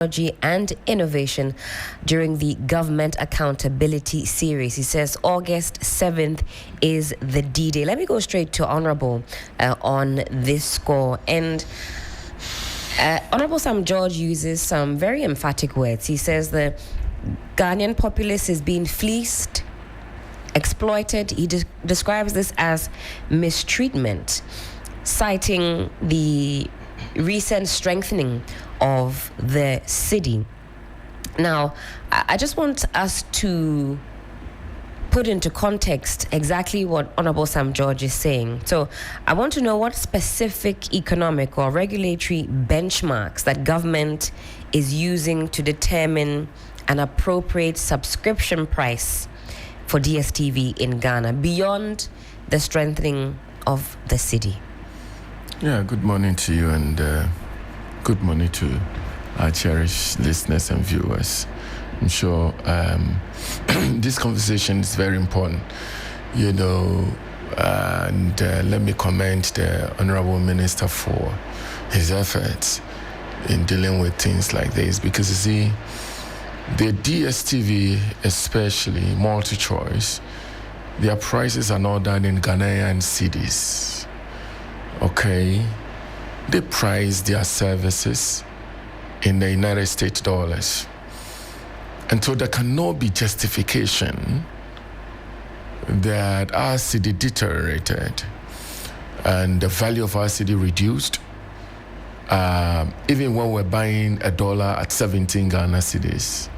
Technology and Innovation during the Government Accountability Series. He says August 7th is the D-Day. Let me go straight to Honorable on this score. And Honorable Sam George uses some very emphatic words. He says the Ghanaian populace is being fleeced, exploited. He describes this as mistreatment, citing the recent strengthening of the cedi. Now, I just want us to put into context exactly what Honorable Sam George is saying. So I want to know what specific economic or regulatory benchmarks that government is using to determine an appropriate subscription price for DSTV in Ghana beyond the strengthening of the cedi. Yeah, good morning to you, and good morning to our cherished listeners and viewers. I'm sure this conversation is very important, and let me commend the Honorable Minister for his efforts in dealing with things like this, because you see, the DSTV, especially multi-choice, their prices are not done in Ghanaian cedis. Okay, they price their services in the United States dollars. And so there cannot be justification that our cedi deteriorated and the value of our cedi reduced, even when we're buying a dollar at 17 Ghana cedis.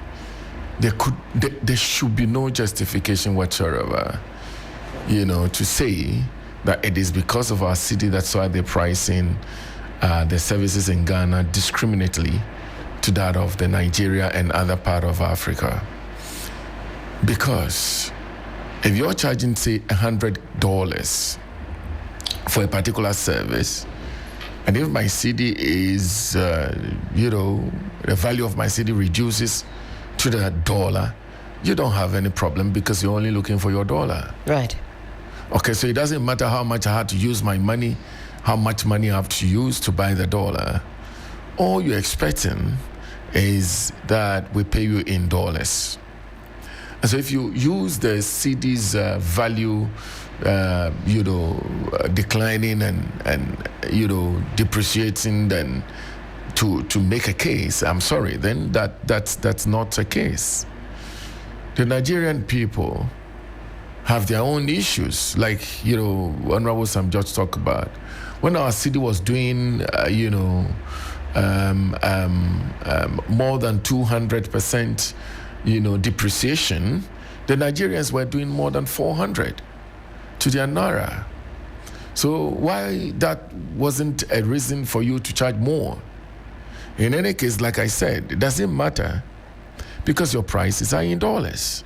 There should be no justification whatsoever, to say that it is because of our cedi that's why they're pricing the services in Ghana discriminately to that of the Nigeria and other part of Africa. Because if you're charging, say, $100 for a particular service, and if my cedi is, the value of my cedi reduces to the dollar, you don't have any problem because you're only looking for your dollar. Right. Okay, so it doesn't matter how much I had to use my money, how much money I have to use to buy the dollar. All you're expecting is that we pay you in dollars. And so if you use the cedi's value, declining and depreciating, then to make a case, I'm sorry, then that's not a case. The Nigerian people have their own issues, like Honorable Sam George talked about. When our cedi was doing more than 200% depreciation, the Nigerians were doing more than 400 to their naira. So why that wasn't a reason for you to charge more? In any case, like I said, it doesn't matter because your prices are in dollars.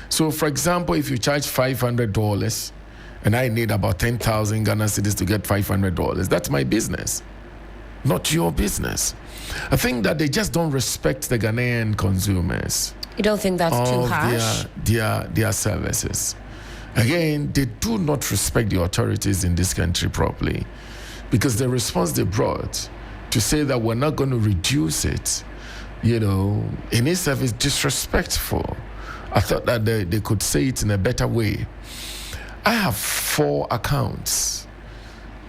So, for example, if you charge $500 and I need about 10,000 Ghana cedis to get $500, that's my business, not your business. I think that they just don't respect the Ghanaian consumers. You don't think that's too harsh? Their services. Again, they do not respect the authorities in this country properly, because the response they brought to say that we're not going to reduce it, in itself is disrespectful. I thought that they could say it in a better way. I have 4 accounts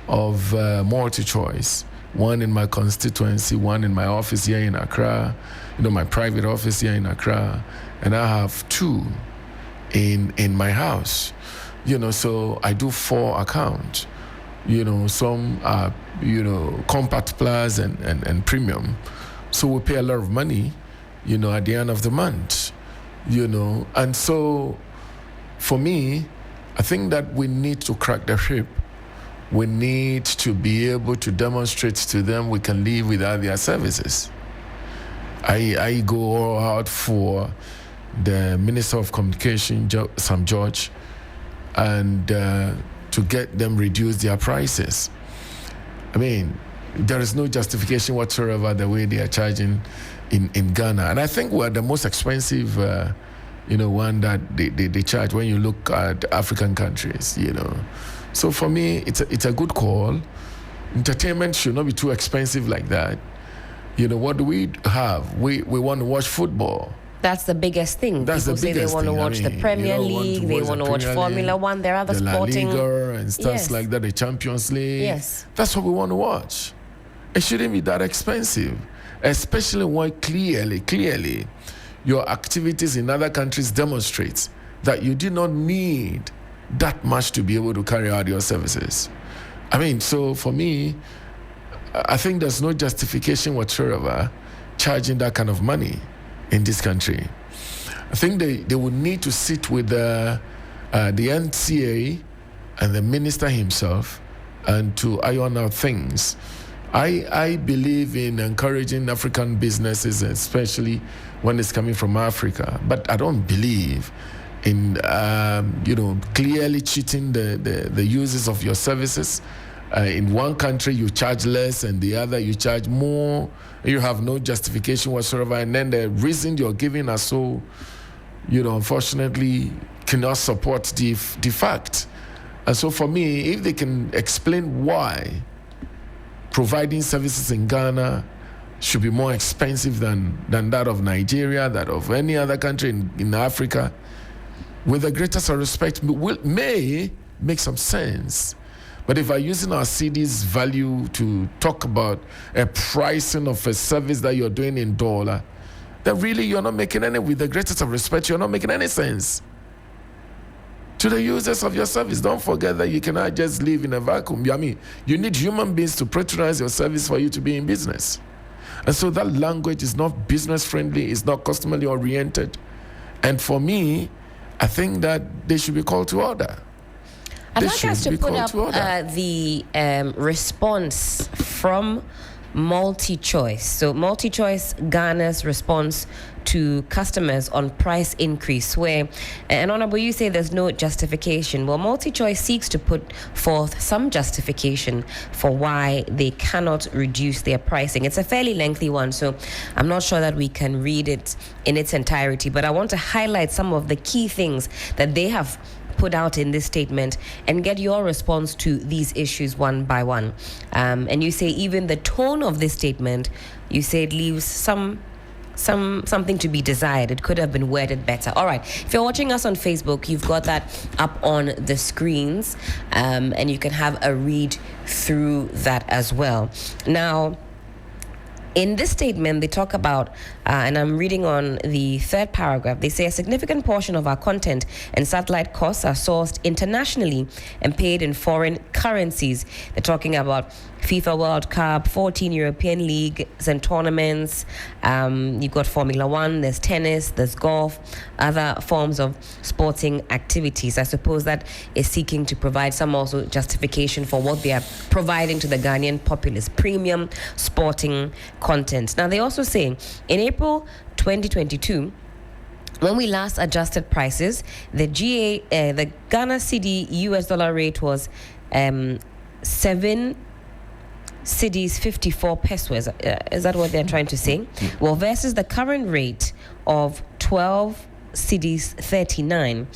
of multi-choice. One in my constituency, one in my office here in Accra, my private office here in Accra, and I have 2 in my house. So I do 4 accounts. Some are, compact plus and premium. So we pay a lot of money, at the end of the month. And so for me, I think that we need to crack the whip. We need to be able to demonstrate to them we can live without their services. I go all out for the Minister of Communication, Sam George, and to get them reduce their prices. I mean, there is no justification whatsoever the way they are charging in Ghana. And I think we're the most expensive one that they charge when you look at African countries, So for me, it's a good call. Entertainment should not be too expensive like that. What do we have? We want to watch football. That's the biggest thing. That's People the say they biggest want to thing. watch the Premier League, they want to watch Formula One, there are other the sporting... La Liga and stuff like that, the Champions League. Yes. That's what we want to watch. It shouldn't be that expensive, especially when clearly, your activities in other countries demonstrate that you do not need that much to be able to carry out your services. So for me, I think there's no justification whatsoever charging that kind of money in this country. I think they would need to sit with the NCA and the minister himself and to iron out things. I believe in encouraging African businesses, especially when it's coming from Africa, but I don't believe in clearly cheating the users of your services. In one country you charge less and the other you charge more. You have no justification whatsoever, and then the reason you're giving are so, unfortunately cannot support the fact. And so for me, if they can explain why providing services in Ghana should be more expensive than that of Nigeria, that of any other country in Africa, with the greatest of respect, may make some sense. But if we're using our CD's value to talk about a pricing of a service that you're doing in dollar, then really you're not making any, with the greatest of respect, you're not making any sense to the users of your service. Don't forget that you cannot just live in a vacuum. You need human beings to patronize your service for you to be in business. And so that language is not business friendly, it's not customerly oriented. And for me, I think that they should be called to order. I'd like us to put up the response from MultiChoice. So MultiChoice Ghana's response to customers on price increase, where, and Honorable, you say there's no justification. Well, MultiChoice seeks to put forth some justification for why they cannot reduce their pricing. It's a fairly lengthy one, so I'm not sure that we can read it in its entirety, but I want to highlight some of the key things that they have put out in this statement and get your response to these issues one by one. And you say even the tone of this statement, you say it leaves something to be desired. It could have been worded better. All right. If you're watching us on Facebook, you've got that up on the screens, and you can have a read through that as well. Now, in this statement, they talk about, and I'm reading on the third paragraph, they say a significant portion of our content and satellite costs are sourced internationally and paid in foreign currencies. They're talking about FIFA World Cup, 14 European leagues and tournaments. You've got Formula One, there's tennis, there's golf, other forms of sporting activities. I suppose that is seeking to provide some also justification for what they are providing to the Ghanaian populace, premium sporting content. Now, they also say in April 2022, when we last adjusted prices, the Ghana cedi US dollar rate was 7 cedis 54 pesos. Is that what they're trying to say? Well, versus the current rate of 12 cedis 39.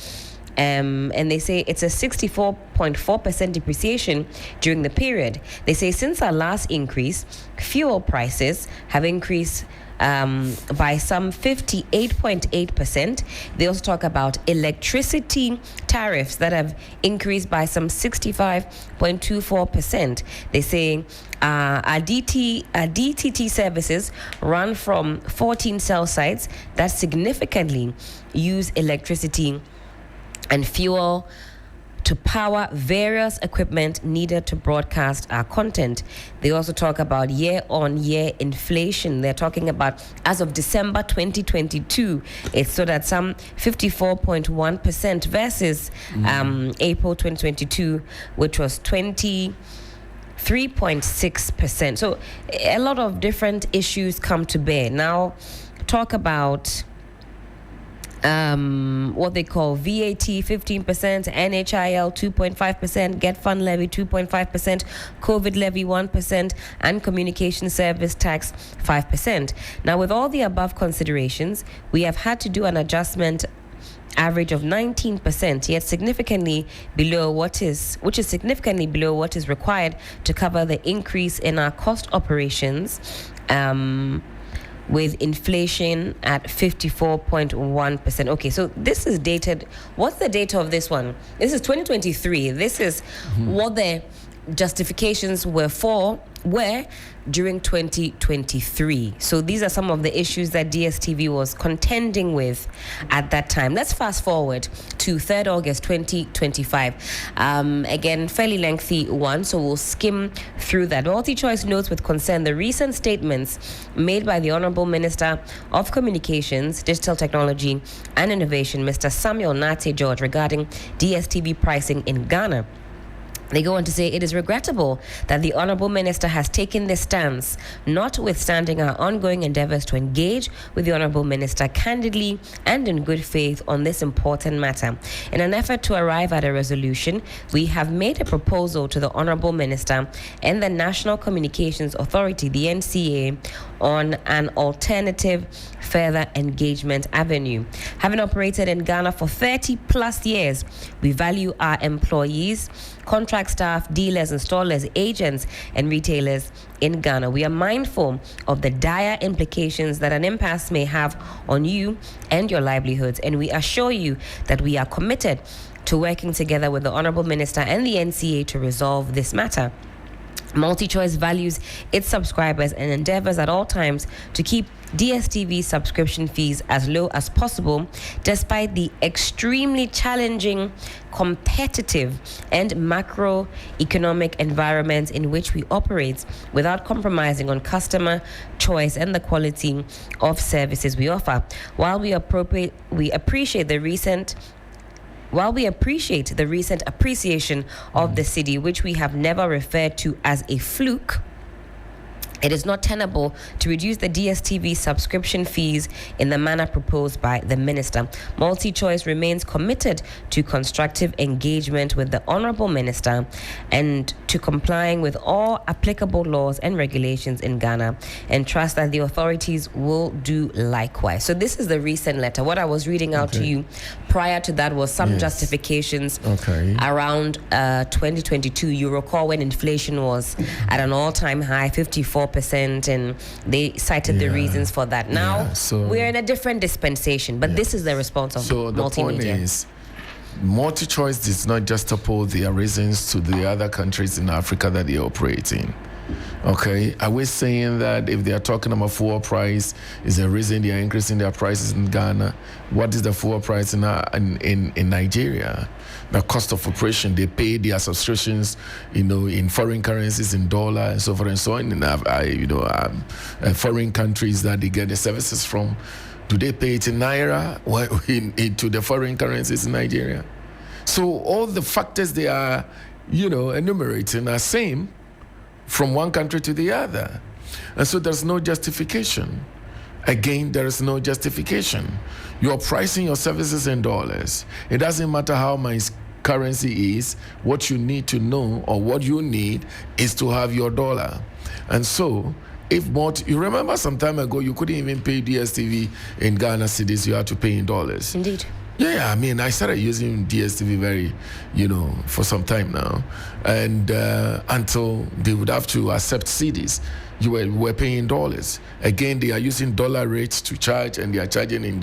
And they say it's a 64.4% depreciation during the period. They say since our last increase, fuel prices have increased by some 58.8%. They also talk about electricity tariffs that have increased by some 65.24%. They say our DTT services run from 14 cell sites that significantly use electricity and fuel to power various equipment needed to broadcast our content. They also talk about year-on-year inflation. They're talking about, as of December 2022, it stood at some 54.1% versus April 2022, which was 23.6%. So a lot of different issues come to bear. Now, talk about what they call VAT 15%, NHIL 2.5%, Get Fund Levy 2.5%, COVID Levy 1%, and Communication Service Tax 5%. Now, with all the above considerations, we have had to do an adjustment average of 19%, yet significantly below which is significantly below what is required to cover the increase in our cost operations with inflation at 54.1%. Okay, so this is dated. What's the date of this one? This is 2023. This is what the justifications were during 2023. So these are some of the issues that DSTV was contending with at that time. Let's fast forward to 3rd August 2025. Again, fairly lengthy one, so we'll skim through that. Multi-choice notes with concern the recent statements made by the Honorable Minister of Communications, Digital Technology and Innovation, Mr. Samuel Nate George, regarding DSTV pricing in Ghana. They go on to say it is regrettable that the Honorable Minister has taken this stance, notwithstanding our ongoing endeavors to engage with the Honorable Minister candidly and in good faith on this important matter. In an effort to arrive at a resolution, we have made a proposal to the Honorable Minister and the National Communications Authority, the NCA, on an alternative further engagement avenue. Having operated in Ghana for 30 plus years, we value our employees, contract staff, dealers, installers, agents, and retailers in Ghana. We are mindful of the dire implications that an impasse may have on you and your livelihoods, and we assure you that we are committed to working together with the Honorable Minister and the NCA to resolve this matter. MultiChoice values its subscribers and endeavors at all times to keep DSTV subscription fees as low as possible, despite the extremely challenging, competitive, and macroeconomic environment in which we operate, without compromising on customer choice and the quality of services we offer. While we appreciate the recent appreciation of the city, which we have never referred to as a fluke, it is not tenable to reduce the DSTV subscription fees in the manner proposed by the Minister. MultiChoice remains committed to constructive engagement with the Honorable Minister and to complying with all applicable laws and regulations in Ghana, and trust that the authorities will do likewise. So this is the recent letter. What I was reading out to you prior to that was some justifications around 2022. You recall when inflation was at an all-time high, 54%, and they cited the reasons for that. Now we're in a different dispensation, but this is the response of multimedia. The point is, MultiChoice does not just oppose their reasons to the other countries in Africa that they operate in. Okay, are we saying that if they are talking about fuel price is the reason they are increasing their prices in Ghana? What is the fuel price in Nigeria? The cost of operation, they pay their subscriptions, in foreign currencies, in dollar and so forth and so on. In foreign countries that they get the services from, do they pay it in naira into the foreign currencies in Nigeria? So all the factors they are, enumerating are same from one country to the other. And so there's no justification. Again, there is no justification. You're pricing your services in dollars. It doesn't matter how my currency is. What you need to know, or what you need, is to have your dollar. And so, you remember some time ago, you couldn't even pay DSTV in Ghana cedis, you had to pay in dollars. Indeed. Yeah, I started using DSTV for some time now, and until they would have to accept cedis, we were paying dollars. Again, they are using dollar rates to charge, and they are charging in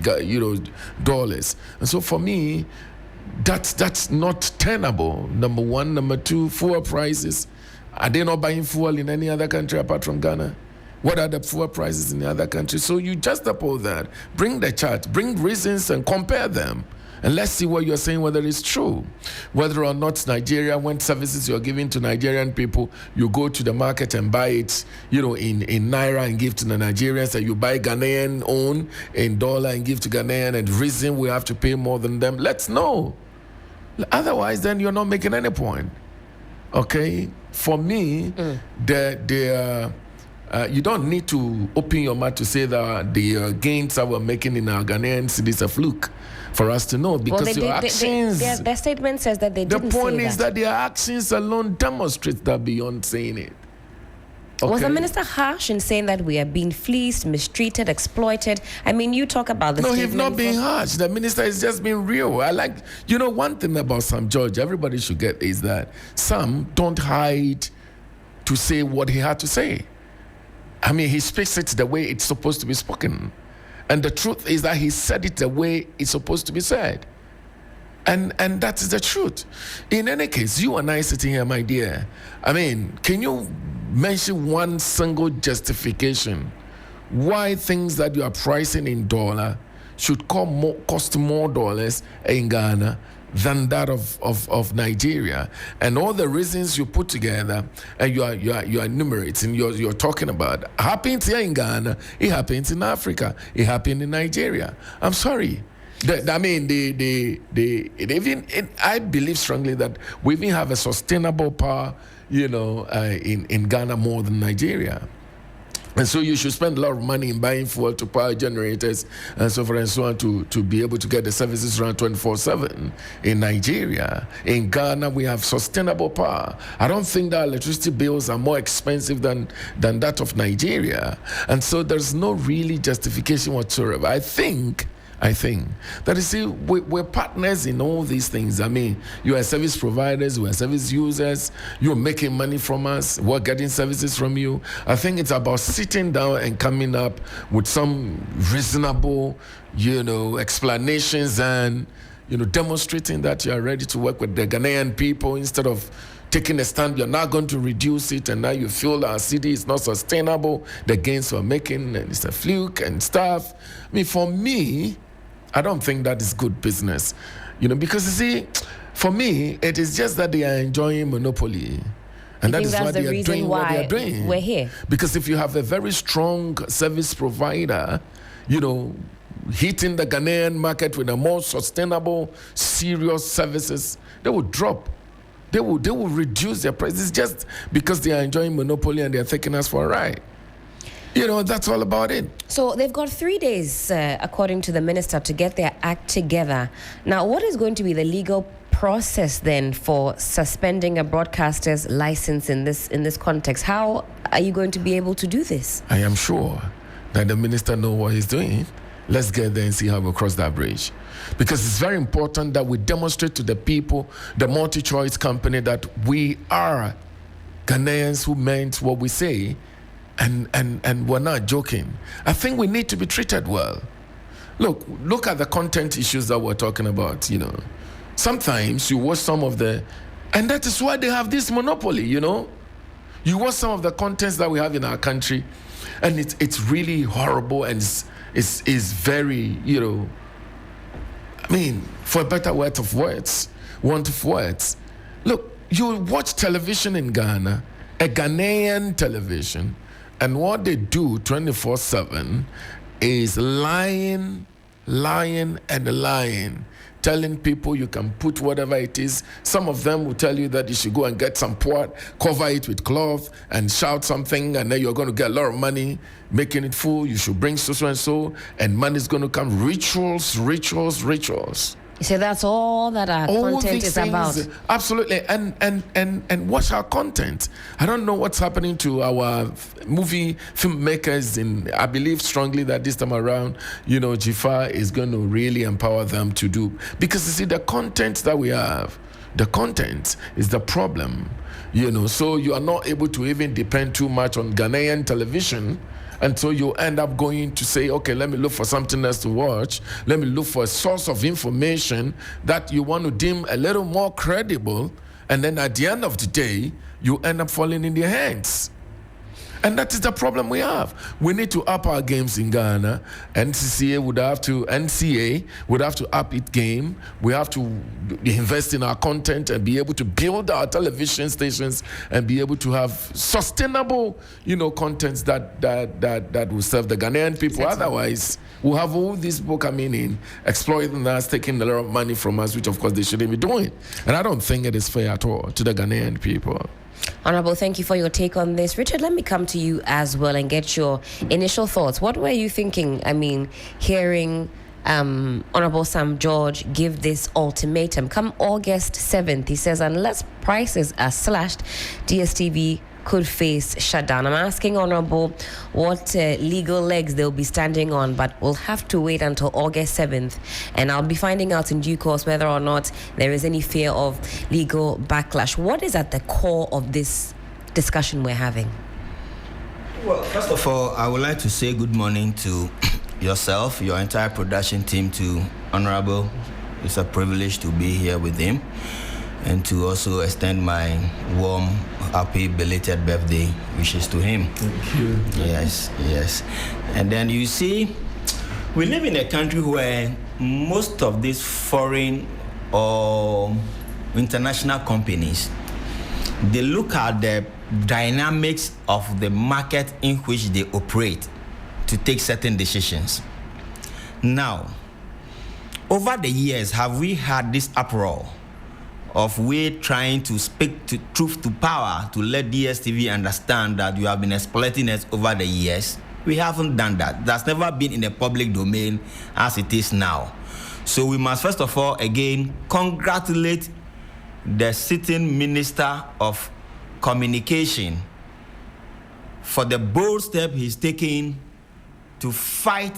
dollars. And so for me, that's not tenable. Number one. Number two, fuel prices. Are they not buying fuel in any other country apart from Ghana? What are the fuel prices in the other countries? So you juxtapose that, bring the chart, bring reasons and compare them. And let's see what you're saying, whether it's true. Whether or not Nigeria, when services you're giving to Nigerian people, you go to the market and buy it, in naira and give to the Nigerians, and you buy Ghanaian own in dollar and give to Ghanaian, and the reason we have to pay more than them, let's know. Otherwise, then you're not making any point. Okay? For me, you don't need to open your mouth to say that the gains that we're making in our Ghanaian cedis a fluke for us to know, because your actions... Their statement says that they didn't say that. The point is that their actions alone demonstrate that beyond saying it. Okay. Was the minister harsh in saying that we are being fleeced, mistreated, exploited? You talk about the No, he's not being harsh. The minister is just being real. One thing about Sam George, everybody should get, is that Sam don't hide to say what he had to say. I mean, he speaks it the way it's supposed to be spoken. And the truth is that he said it the way it's supposed to be said. And that is the truth. In any case, you and I sitting here, my dear, I mean, can you mention one single justification why things that you are pricing in dollar should cost more dollars in Ghana than that of Nigeria? And all the reasons you put together and you are enumerating, you're talking about happens here in Ghana, it happens in Africa, it happened in Nigeria. I'm sorry. I believe strongly that we even have a sustainable power, in Ghana more than Nigeria. And so you should spend a lot of money in buying fuel to power generators and so forth and so on to be able to get the services around 24/7 in Nigeria. In Ghana, we have sustainable power. I don't think that electricity bills are more expensive than that of Nigeria. And so there's no really justification whatsoever. I think that, you see, we're partners in all these things. I mean, you are service providers, we are service users, you're making money from us, we're getting services from you. I think it's about sitting down and coming up with some reasonable, explanations and, demonstrating that you are ready to work with the Ghanaian people instead of taking a stand. You're not going to reduce it, and now you feel our city is not sustainable. The gains we're making, and it's a fluke and stuff. I mean, for me, I don't think that is good business, because you see, for me, it is just that they are enjoying monopoly. And that is why they are doing what they are doing. We're here. Because if you have a very strong service provider, hitting the Ghanaian market with a more sustainable, serious services, they will drop. They will reduce their prices just because they are enjoying monopoly and they are taking us for a ride. That's all about it. So they've got 3 days, according to the minister, to get their act together. Now, what is going to be the legal process then for suspending a broadcaster's license in this context? How are you going to be able to do this? I am sure that the minister knows what he's doing. Let's get there and see how we cross that bridge. Because it's very important that we demonstrate to the people, the multi-choice company, that we are Ghanaians who meant what we say, and we're not joking. I think we need to be treated well. Look at the content issues that we're talking about, Sometimes you watch some of and that is why they have this monopoly, You watch some of the contents that we have in our country, and it's really horrible and it's very, I mean, for a better want of words. Look, you watch television in Ghana, a Ghanaian television, and what they do 24/7 is lying, telling people you can put whatever it is. Some of them will tell you that you should go and get some pot, cover it with cloth, and shout something, and then you're going to get a lot of money making it full. You should bring so and so, and money's going to come. Rituals. You say that's all that our content is about. Absolutely. And what's our content? I don't know what's happening to our movie filmmakers. I believe strongly that this time around, Jifa is going to really empower them to do. Because you see, the content that we have, the content is the problem. So you are not able to even depend too much on Ghanaian television. And so you end up going to say, okay, let me look for something else to watch. Let me look for a source of information that you want to deem a little more credible. And then at the end of the day, you end up falling in their hands. And that is the problem we have. We need to up our games in Ghana. NCA would have to up its game. We have to invest in our content and be able to build our television stations and be able to have sustainable, contents that will serve the Ghanaian people. Exactly. Otherwise, we'll have all these people coming in, exploiting us, taking a lot of money from us, which of course they shouldn't be doing. And I don't think it is fair at all to the Ghanaian people. Honorable, thank you for your take on this. Richard, let me come to you as well and get your initial thoughts. What were you thinking? I mean, hearing Honorable Sam George give this ultimatum. Come August 7th, he says, unless prices are slashed, DSTV could face shutdown. I'm asking Honorable what legal legs they'll be standing on, but we'll have to wait until August 7th. And I'll be finding out in due course whether or not there is any fear of legal backlash. What is at the core of this discussion we're having? Well, first of all, I would like to say good morning to yourself, your entire production team, to Honorable. It's a privilege to be here with him, and to also extend my warm, happy, belated birthday wishes to him. Thank you. Yes. And then you see, we live in a country where most of these foreign or international companies, they look at the dynamics of the market in which they operate to take certain decisions. Now, over the years, have we had this uproar of we trying to speak to truth to power to let DSTV understand that you have been exploiting us over the years? We haven't done that. That's never been in the public domain as it is now. So we must first of all, again, congratulate the sitting Minister of Communication for the bold step he's taking to fight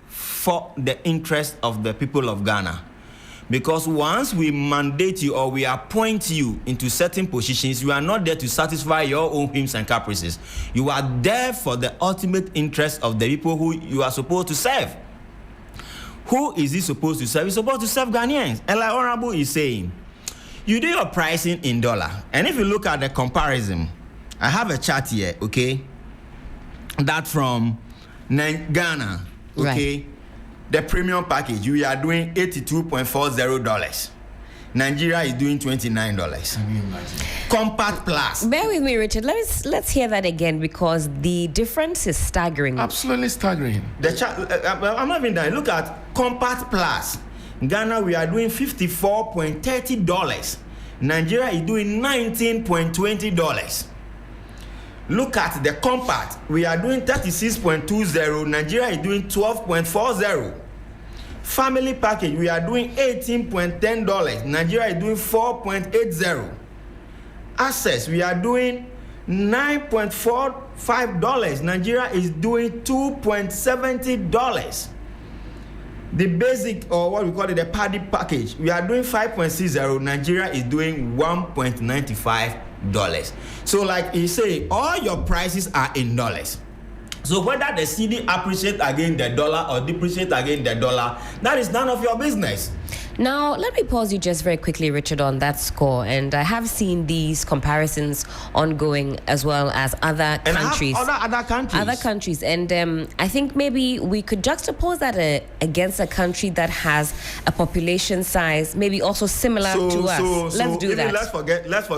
for the interest of the people of Ghana. Because once we mandate you or we appoint you into certain positions, you are not there to satisfy your own whims and caprices. You are there for the ultimate interest of the people who you are supposed to serve. Who is he supposed to serve? He's supposed to serve Ghanaians. And like Honorable is saying, you do your pricing in dollar. And if you look at the comparison, I have a chart here, okay? That from Ghana, okay? Right. The premium package, we are doing $82.40. Nigeria is doing $29. Can you imagine? Compact Plus. Bear with me, Richard. Let's hear that again, because the difference is staggering. Absolutely staggering. The chart, I'm not even done. Look at Compact Plus. Ghana, we are doing $54.30. Nigeria is doing $19.20. Look at the Compact. We are doing $36.20. Nigeria is doing $12.40. Family package, we are doing $18.10. Nigeria is doing $4.80. Access, we are doing $9.45. Nigeria is doing $2.70. The basic, or what we call it, the paddy package, we are doing $5.60. Nigeria is doing $1.95. So like he say, all your prices are in dollars. So whether the CD appreciate against the dollar or depreciate against the dollar, that is none of your business. Now, let me pause you just very quickly, Richard, on that score. And I have seen these comparisons ongoing as well as other countries. Other countries. Other countries. And I think maybe we could juxtapose that against a country that has a population size maybe also similar to us. Let's do that. Let's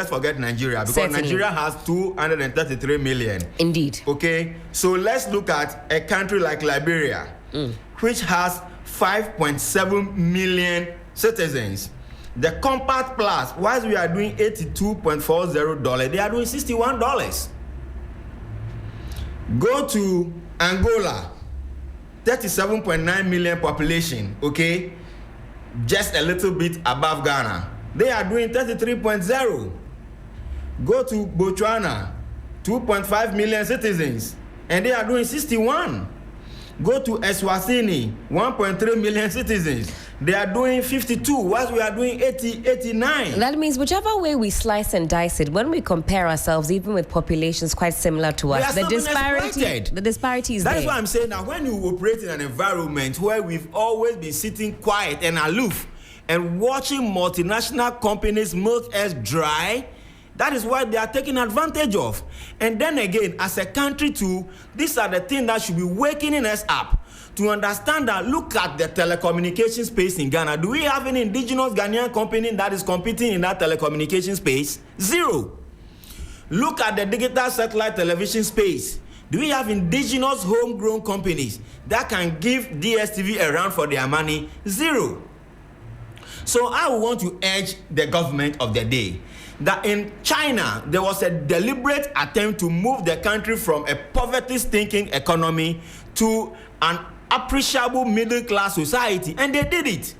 forget Nigeria, because Certainly. Nigeria has 233 million. Indeed. Okay, so let's look at a country like Liberia, which has 5.7 million citizens. The Compact Plus, whilst we are doing $82.40, they are doing $61. Go to Angola, 37.9 million population, okay? Just a little bit above Ghana. They are doing 33.0. Go to Botswana, 2.5 million citizens, and they are doing 61. Go to Eswatini, 1.3 million citizens. They are doing 52, whilst we are doing 89. That means whichever way we slice and dice it, when we compare ourselves, even with populations quite similar to us, the disparity is there. That is why I'm saying that when you operate in an environment where we've always been sitting quiet and aloof and watching multinational companies milk us dry, that is what they are taking advantage of. And then again, as a country too, these are the things that should be waking us up to understand that. Look at the telecommunication space in Ghana. Do we have any indigenous Ghanaian company that is competing in that telecommunication space? Zero. Look at the digital satellite television space. Do we have indigenous homegrown companies that can give DSTV a run for their money? Zero. So I want to urge the government of the day that in China, there was a deliberate attempt to move the country from a poverty-stinking economy to an appreciable middle-class society, and they did it.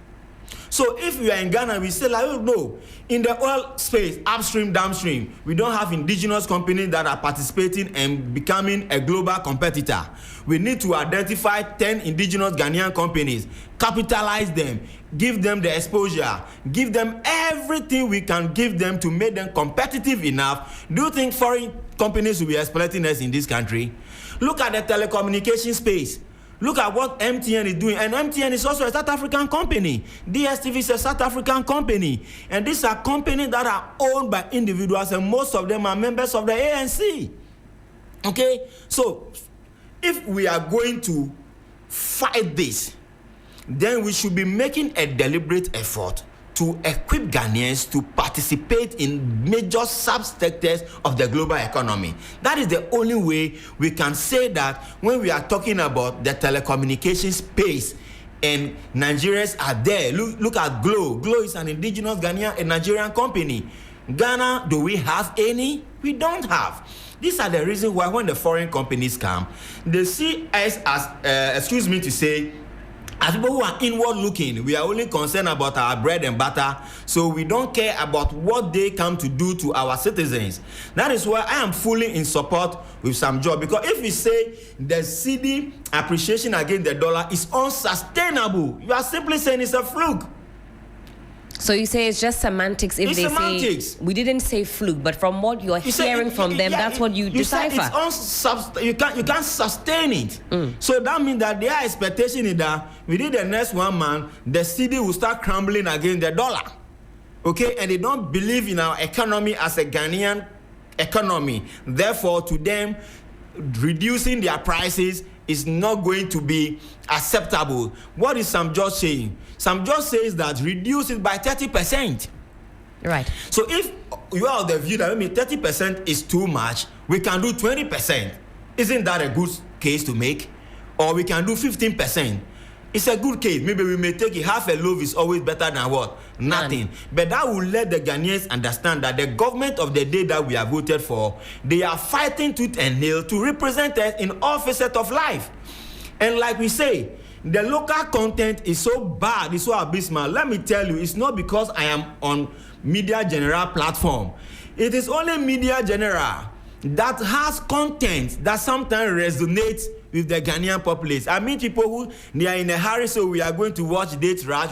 So if we are in Ghana, we say, like, oh, no, in the oil space, upstream, downstream, we don't have indigenous companies that are participating and becoming a global competitor. We need to identify 10 indigenous Ghanaian companies, capitalize them, give them the exposure, give them everything we can give them to make them competitive enough. Do you think foreign companies will be exploiting us in this country? Look at the telecommunication space. Look at what MTN is doing. And MTN is also a South African company. DSTV is a South African company. And these are companies that are owned by individuals, and most of them are members of the ANC. Okay? So, if we are going to fight this, then we should be making a deliberate effort to equip Ghanaians to participate in major subsectors of the global economy. That is the only way we can say that when we are talking about the telecommunication space and Nigerians are there. Look at Glo. Glo is an indigenous Ghanaian, a Nigerian company. Ghana, do we have any? We don't have. These are the reasons why when the foreign companies come, they see us as, excuse me to say, as people who are inward looking. We are only concerned about our bread and butter, so we don't care about what they come to do to our citizens. That is why I am fully in support with Sam Joe, because if we say the cedi appreciation against the dollar is unsustainable, you are simply saying it's a fluke. So you say it's just semantics if it's they semantics. Say we didn't say fluke, but from what you're hearing from them, that's what you decipher. You can't sustain it. So that means that their expectation is that within the next 1 month, the cedi will start crumbling against the dollar. Okay, and they don't believe in our economy as a Ghanaian economy. Therefore, to them, reducing their prices is not going to be acceptable. What is Sam George saying? Sam George says that reduce it by 30%. Right. So if you are of the view that maybe 30% is too much, we can do 20%. Isn't that a good case to make? Or we can do 15%. It's a good case. Maybe we may take it. Half a loaf is always better than what? Nothing. But that will let the Ghanaians understand that the government of the day that we have voted for, they are fighting tooth and nail to represent us in all facets of life. And like we say, the local content is so bad, it's so abysmal. Let me tell you, it's not because I am on Media General platform. It is only Media General that has content that sometimes resonates with the Ghanaian populace. I mean, people who they are in a hurry, so we are going to watch Date Rush.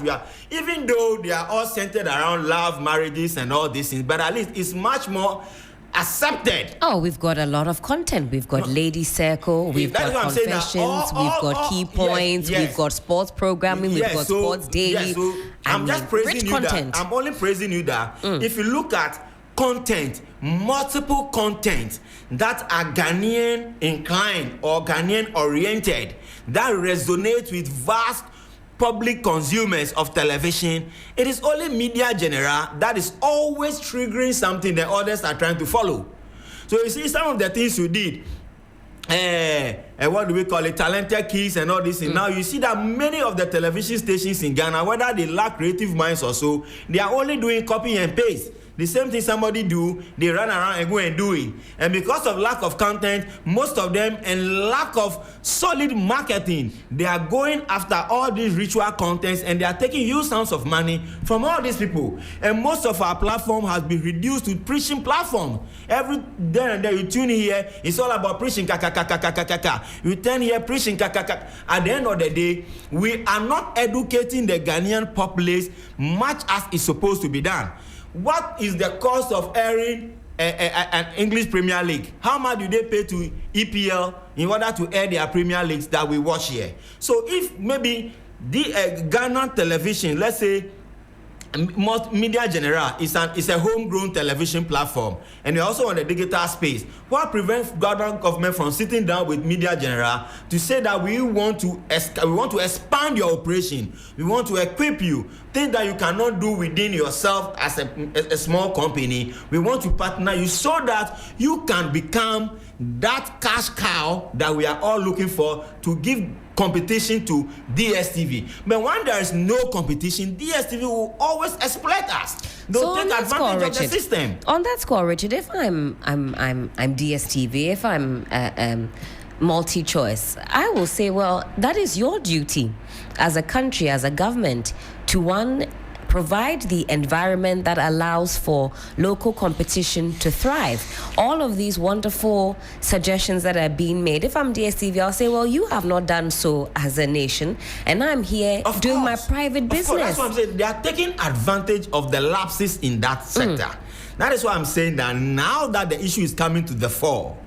Even though they are all centered around love, marriages, and all these things, but at least it's much more accepted. Oh, we've got a lot of content. We've got Lady Circle, we've got confessions, we've got key points, yes. We've got sports programming, we've got sports daily. Yes, so I'm just praising you content. that. I'm only praising you that if you look at content, multiple content that are Ghanaian inclined or Ghanaian oriented, that resonate with vast public consumers of television, it is only Media General that is always triggering something the others are trying to follow. So you see some of the things you did, what do we call it, talented kids and all this. And now you see that many of the television stations in Ghana, whether they lack creative minds or so, they are only doing copy and paste. The same thing somebody do, they run around and go and do it. And because of lack of content, most of them, and lack of solid marketing, they are going after all these ritual contents and they are taking huge sums of money from all these people. And most of our platform has been reduced to preaching platform. Every day and then you tune in here, it's all about preaching, You turn here, preaching, At the end of the day, we are not educating the Ghanaian populace much as is supposed to be done. What is the cost of airing an English Premier League? How much do they pay to EPL in order to air their Premier Leagues that we watch here? So if maybe the Ghana television, let's say Media General is a homegrown television platform, and we're also on the digital space. What prevents Ghana government from sitting down with Media General to say that we want to expand your operation, we want to equip you, things that you cannot do within yourself as a small company. We want to partner you so that you can become that cash cow that we are all looking for to give competition to DSTV. But when there is no competition, DSTV will always exploit us. They'll take advantage of the system. On that score, Richard, if I'm DSTV, if I'm multi-choice, I will say, well, that is your duty as a country, as a government, to provide the environment that allows for local competition to thrive. All of these wonderful suggestions that are being made, if I'm DSTV, I'll say, well, you have not done so as a nation, and I'm here doing my private business. That's what I'm saying. They are taking advantage of the lapses in that sector. That is why I'm saying that now that the issue is coming to the fore,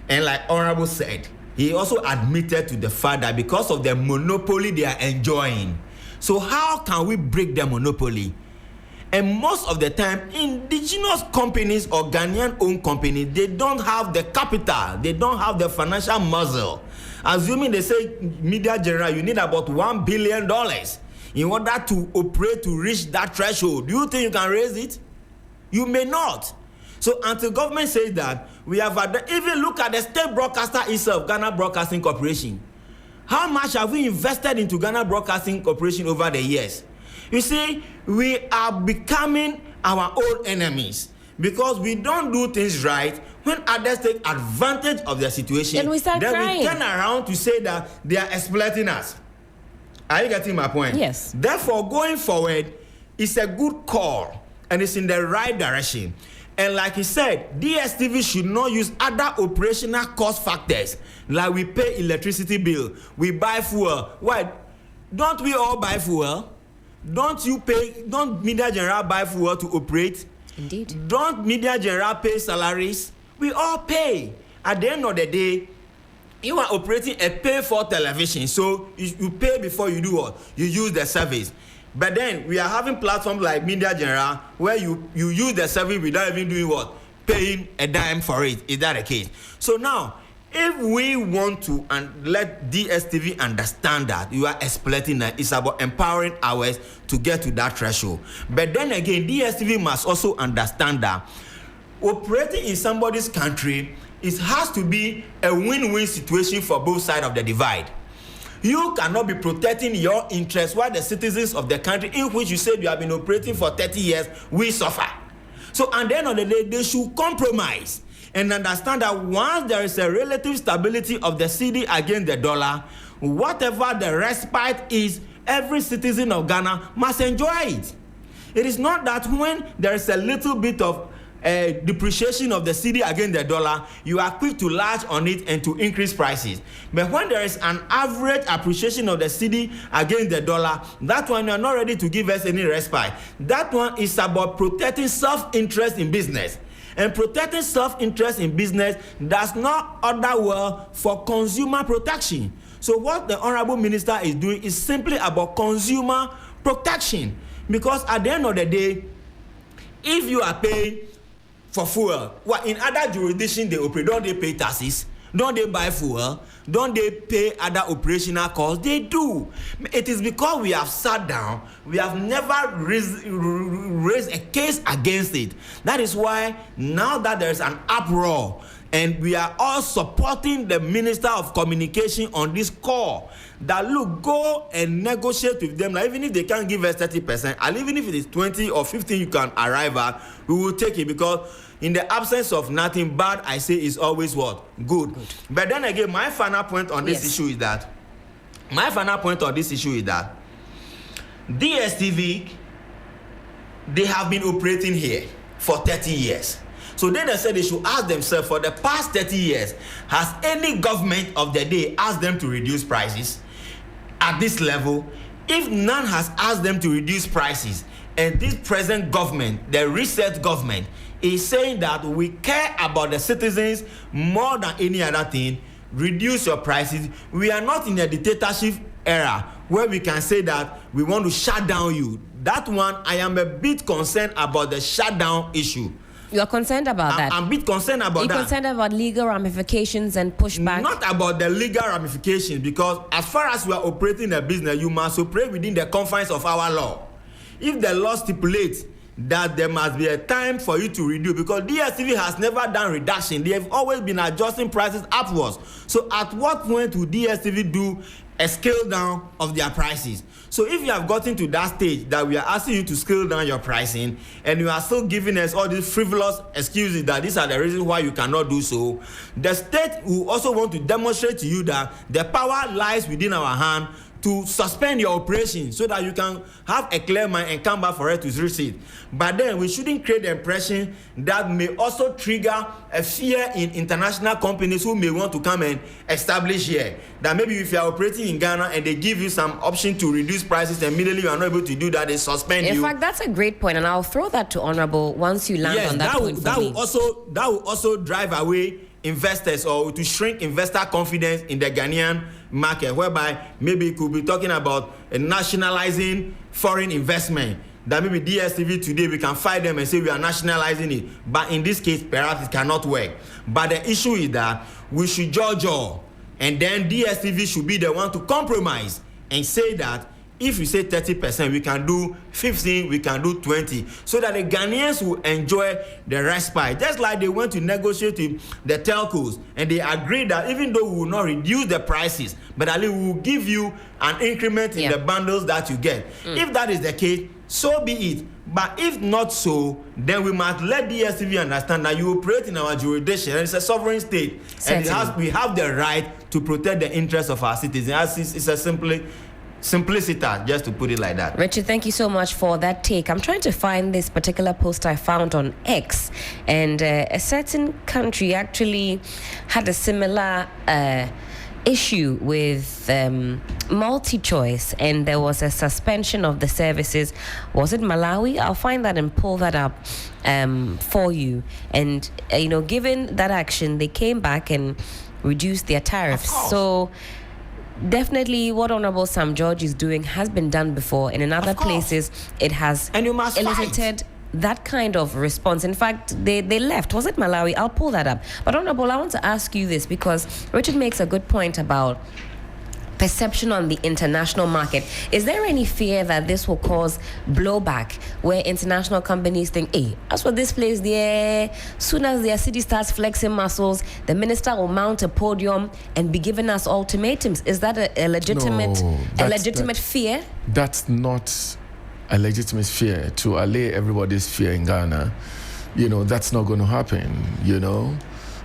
and like Honorable said, he also admitted to the fact that because of the monopoly they are enjoying. So how can we break the monopoly? And most of the time, indigenous companies or Ghanaian-owned companies, they don't have the capital, they don't have the financial muscle. Assuming they say, Media General, you need about $1 billion in order to operate to reach that threshold. Do you think you can raise it? You may not. So until government says that, we have even look at the state broadcaster itself, Ghana Broadcasting Corporation. How much have we invested into Ghana Broadcasting Corporation over the years? You see, we are becoming our own enemies because we don't do things right. When others take advantage of their situation, then we start crying. We turn around to say that they are exploiting us. Are you getting my point? Yes. Therefore, going forward, it's a good call and it's in the right direction. And like he said, DSTV should not use other operational cost factors like we pay electricity bill, we buy fuel. Why? Don't we all buy fuel? Don't Media General buy fuel to operate? Indeed. Don't Media General pay salaries? We all pay. At the end of the day, you are operating a pay-for television, so you pay before you do what? You use the service. But then we are having platforms like Media General where you use the service without even doing what? Paying a dime for it. Is that the case? So now, if we want to and let DSTV understand that you are exploiting that, it's about empowering ours to get to that threshold. But then again, DSTV must also understand that operating in somebody's country, it has to be a win-win situation for both sides of the divide. You cannot be protecting your interests while the citizens of the country in which you said you have been operating for 30 years will suffer. So at the end of the day, they should compromise and understand that once there is a relative stability of the cedi against the dollar, whatever the respite is, every citizen of Ghana must enjoy it. It is not that when there is a little bit of depreciation of the cedi against the dollar, you are quick to latch on it and to increase prices. But when there is an average appreciation of the cedi against the dollar, that one you are not ready to give us any respite. That one is about protecting self-interest in business. And protecting self-interest in business does not order well for consumer protection. So what the Honorable Minister is doing is simply about consumer protection. Because at the end of the day, if you are paying for fuel, well, in other jurisdictions they operate, don't they pay taxes? Don't they buy fuel? Don't they pay other operational costs? They do. It is because we have sat down, we have never raised a case against it. That is why now that there is an uproar and we are all supporting the Minister of Communication on this call, that look, go and negotiate with them. Like, even if they can't give us 30%, and even if it is 20 or 15 you can arrive at, we will take it, because in the absence of nothing bad, I say is always what? Good. But then again, my final point on this issue is that DSTV, they have been operating here for 30 years. So then they said they should ask themselves, for the past 30 years, has any government of the day asked them to reduce prices at this level? If none has asked them to reduce prices, and this present government, the reset government, is saying that we care about the citizens more than any other thing, reduce your prices. We are not in a dictatorship era where we can say that we want to shut down you. That one, I am a bit concerned about the shutdown issue. You are concerned about that? I'm a bit concerned about that. You're concerned about legal ramifications and pushback? Not about the legal ramifications, because as far as we are operating a business, you must operate within the confines of our law. If the law stipulates that there must be a time for you to reduce, because DSTV has never done reduction, they have always been adjusting prices upwards. So at what point will DSTV do a scale down of their prices? So if you have gotten to that stage that we are asking you to scale down your pricing, and you are still giving us all these frivolous excuses that these are the reasons why you cannot do so, the state will also want to demonstrate to you that the power lies within our hand to suspend your operation so that you can have a clear mind and come back for it to receipt. But then we shouldn't create the impression that may also trigger a fear in international companies who may want to come and establish here. That maybe if you are operating in Ghana and they give you some option to reduce prices, immediately you are not able to do that, they suspend you. In fact, that's a great point, and I'll throw that to Honorable once you land on that point. That will also drive away investors, or to shrink investor confidence in the Ghanaian market, whereby maybe it could be talking about nationalizing foreign investment. That maybe DSTV today we can fight them and say we are nationalizing it, but in this case perhaps it cannot work. But the issue is that we should judge all, and then DSTV should be the one to compromise and say that if you say 30%, we can do 15, we can do 20, so that the Ghanaians will enjoy the respite. Just like they went to negotiate with the telcos, and they agreed that even though we will not reduce the prices, but at least we will give you an increment in the bundles that you get. If that is the case, so be it. But if not so, then we must let DSTV understand that you operate in our jurisdiction, and it's a sovereign state, and we have the right to protect the interests of our citizens. It's a simplicity, just to put it like that. Richard, thank you so much for that take. I'm trying to find this particular post I found on X, and a certain country actually had a similar issue with multi-choice, and there was a suspension of the services. Was it Malawi? I'll find that and pull that up for you. And given that action, they came back and reduced their tariffs. So definitely what Honorable Sam George is doing has been done before, and in other places it has elicited that kind of response. In fact, they left. Was it Malawi? I'll pull that up. But Honorable, I want to ask you this, because Richard makes a good point about perception on the international market. Is there any fear that this will cause blowback, where international companies think, hey, as for this place there, soon as their city starts flexing muscles, the minister will mount a podium and be giving us ultimatums? Is that a legitimate fear? That's not a legitimate fear. To allay everybody's fear in Ghana, that's not going to happen.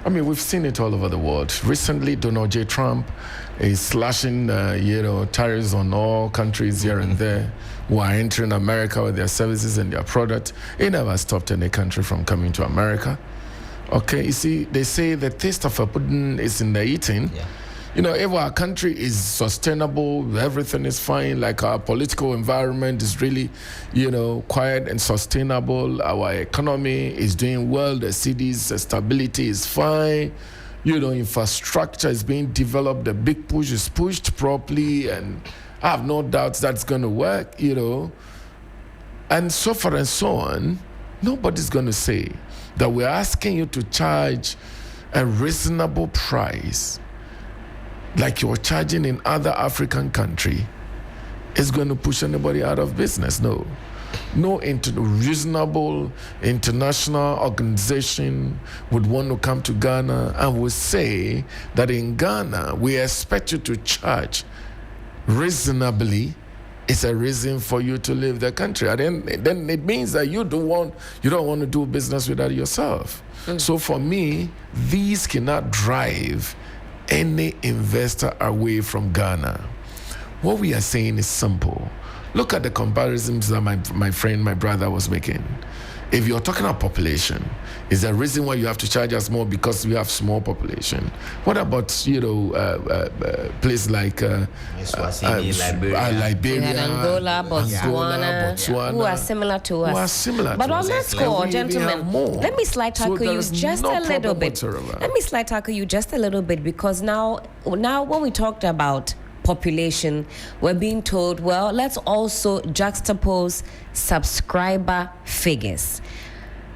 I mean, we've seen it all over the world. Recently, Donald J. Trump is slashing, tariffs on all countries here and there who are entering America with their services and their product. He never stopped any country from coming to America. Okay, you see, they say the taste of a pudding is in the eating. Yeah. If our country is sustainable, everything is fine, like our political environment is really, quiet and sustainable, our economy is doing well, the city's stability is fine, infrastructure is being developed, the big push is pushed properly, and I have no doubts that's going to work, and so forth and so on. Nobody's going to say that we're asking you to charge a reasonable price like you're charging in other African country is going to push anybody out of business. No reasonable international organization would want to come to Ghana and would say that in Ghana we expect you to charge reasonably. It's a reason for you to leave the country. And then it means that you don't want to do business with that yourself. So for me, these cannot drive any investor away from Ghana. What we are saying is simple. Look at the comparisons that my brother was making. If you're talking about population, is there a reason why you have to charge us more because we have small population? What about places like Liberia, Angola, Botswana, who are similar to us? But on that score, gentlemen, let me slide tackle you just a little bit. Because now when we talked about population, we're being told, well, let's also juxtapose subscriber figures,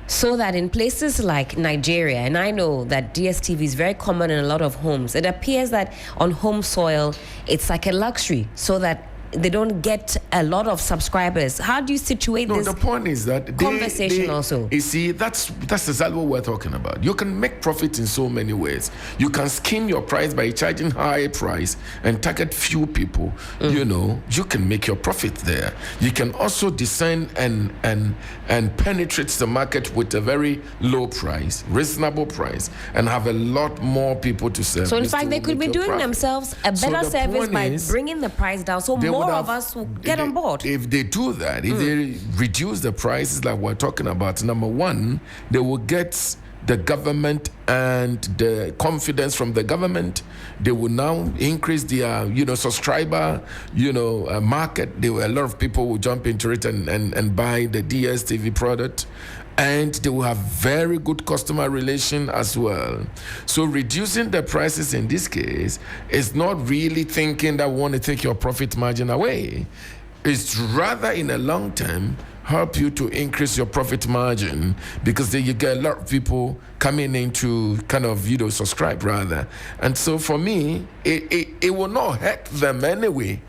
so that in places like Nigeria, and I know that DSTV is very common in a lot of homes, it appears that on home soil it's like a luxury, so that they don't get a lot of subscribers. How do you situate No, this the point is that conversation also? You see, that's exactly what we're talking about. You can make profit in so many ways. You can scheme your price by charging high price and target few people. You know, you can make your profit there. You can also descend and penetrate the market with a very low price, reasonable price, and have a lot more people to serve. So in fact, they could be doing themselves a better service by bringing the price down, so more of us will get on board. If they do that, if they reduce the prices like we're talking about, number one, they will get the government and the confidence from the government. They will now increase their, subscriber, market. A lot of people will jump into it and buy the DSTV product. And they will have very good customer relation as well. So reducing the prices in this case is not really thinking that we want to take your profit margin away. It's rather in a long term help you to increase your profit margin, because then you get a lot of people coming in to kind of, subscribe rather. And so for me, it will not hurt them anyway.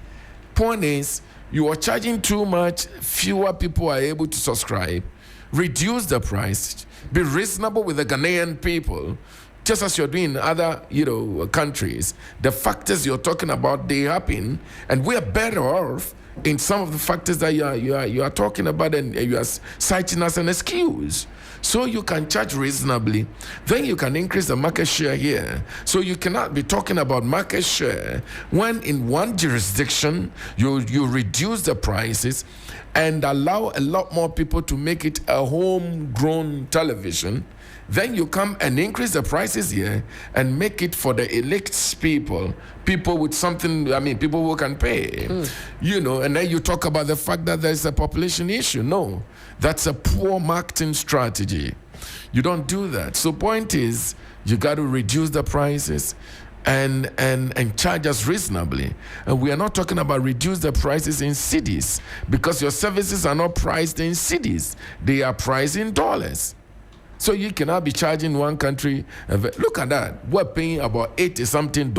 Point is, you are charging too much, fewer people are able to subscribe. Reduce the price, be reasonable with the Ghanaian people, just as you're doing in other, countries. The factors you're talking about, they happen, and we are better off in some of the factors that you are talking about, and you are citing as an excuse. So you can charge reasonably, then you can increase the market share here. So you cannot be talking about market share when in one jurisdiction you reduce the prices and allow a lot more people to make it a homegrown television. Then you come and increase the prices here and make it for the elite people with something, people who can pay, and then you talk about the fact that there's a population issue. No, that's a poor marketing strategy. You don't do that. So point is, you got to reduce the prices and charge us reasonably. And we are not talking about reduce the prices in cities, because your services are not priced in cities. They are priced in dollars. So you cannot be charging one country. Look at that. We're paying about $80-something.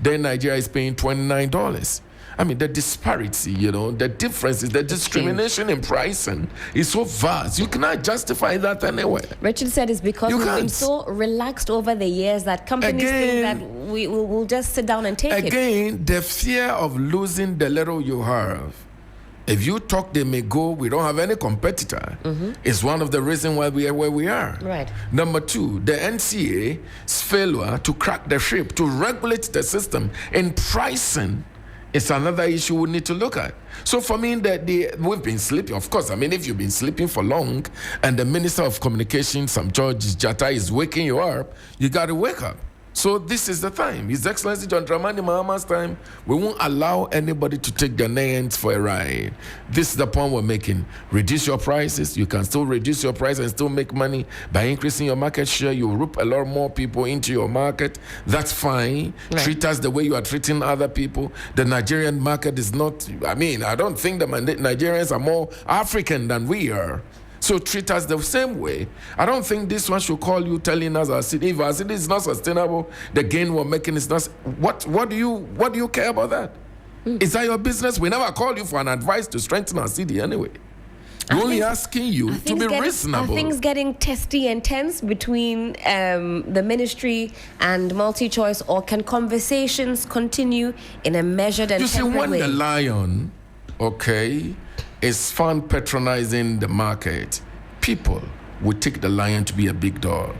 Then Nigeria is paying $29. The disparity, the differences, the discrimination in pricing is so vast. You cannot justify that anywhere. Richard said it's because we've been so relaxed over the years that companies think that we will just sit down and take it. Again, the fear of losing the little you have. If you talk, they may go, we don't have any competitor. It's one of the reasons why we are where we are. Right. Number two, the NCA's failure to crack the ship, to regulate the system in pricing, is another issue we need to look at. So for me, we've been sleeping. Of course, if you've been sleeping for long and the Minister of Communications, George Jatta, is waking you up, you got to wake up. So this is the time. His Excellency John Dramani Mahama's time. We won't allow anybody to take Ghanaians for a ride. This is the point we're making. Reduce your prices. You can still reduce your price and still make money by increasing your market share. You rope a lot more people into your market. That's fine. Right. Treat us the way you are treating other people. The Nigerian market is not, I don't think the Nigerians are more African than we are. So treat us the same way. I don't think this one should call you telling us our city. If our city is not sustainable, the gain we're making is not. What do you care about that? Is that your business? We never call you for an advice to strengthen our city anyway. We're only asking you to be reasonable. Are things getting testy and tense between the ministry and MultiChoice, or can conversations continue in a measured and tempered way? You see, when the lion, is found patronizing the market, people would take the lion to be a big dog.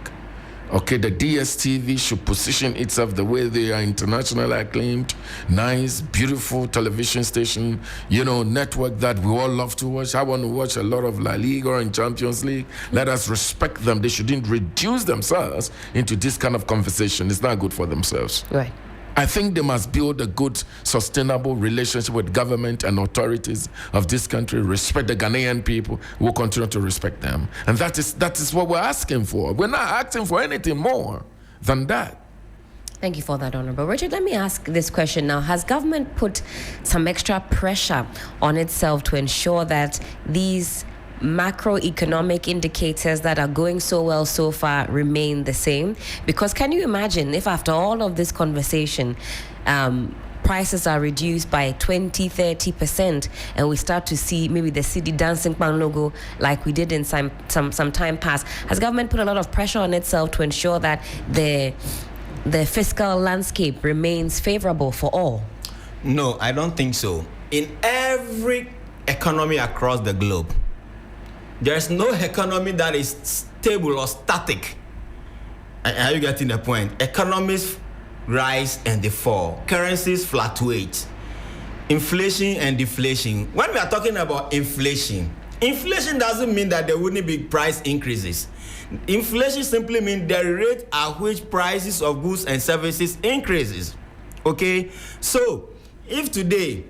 The DSTV should position itself the way they are internationally acclaimed, nice, beautiful television station, network that we all love to watch. I want to watch a lot of La Liga and Champions League. Let us respect them. They shouldn't reduce themselves into this kind of conversation. It's not good for themselves. Right. I think they must build a good, sustainable relationship with government and authorities of this country, respect the Ghanaian people, we'll continue to respect them. And that is what we're asking for. We're not asking for anything more than that. Thank you for that, Honorable Richard. Let me ask this question now. Has government put some extra pressure on itself to ensure that these macroeconomic indicators that are going so well so far remain the same? Because can you imagine if after all of this conversation, prices are reduced by 20-30%, and we start to see maybe the city dancing pan logo like we did in some time past, has government put a lot of pressure on itself to ensure that the fiscal landscape remains favorable for all? No, I don't think so. In every economy across the globe, there's no economy that is stable or static. Are you getting the point? Economies rise and they fall. Currencies fluctuate. Inflation and deflation. When we are talking about inflation doesn't mean that there wouldn't be price increases. Inflation simply means the rate at which prices of goods and services increases. Okay? So, if today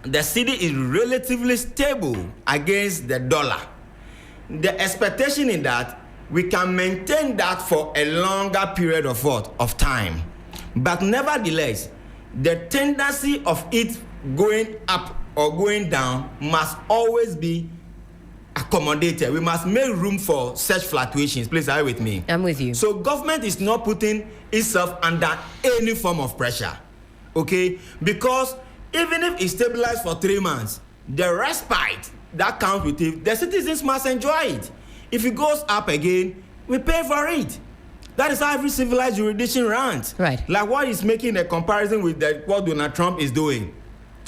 the cedi is relatively stable against the dollar, the expectation is that we can maintain that for a longer period of time. But nevertheless, the tendency of it going up or going down must always be accommodated. We must make room for such fluctuations. Please, are you with me? I'm with you. So government is not putting itself under any form of pressure. Okay? Because even if it stabilizes for 3 months, the respite that comes with it, the citizens must enjoy it. If it goes up again, we pay for it. That is how every civilized jurisdiction runs. Right. Like what is making a comparison with what Donald Trump is doing.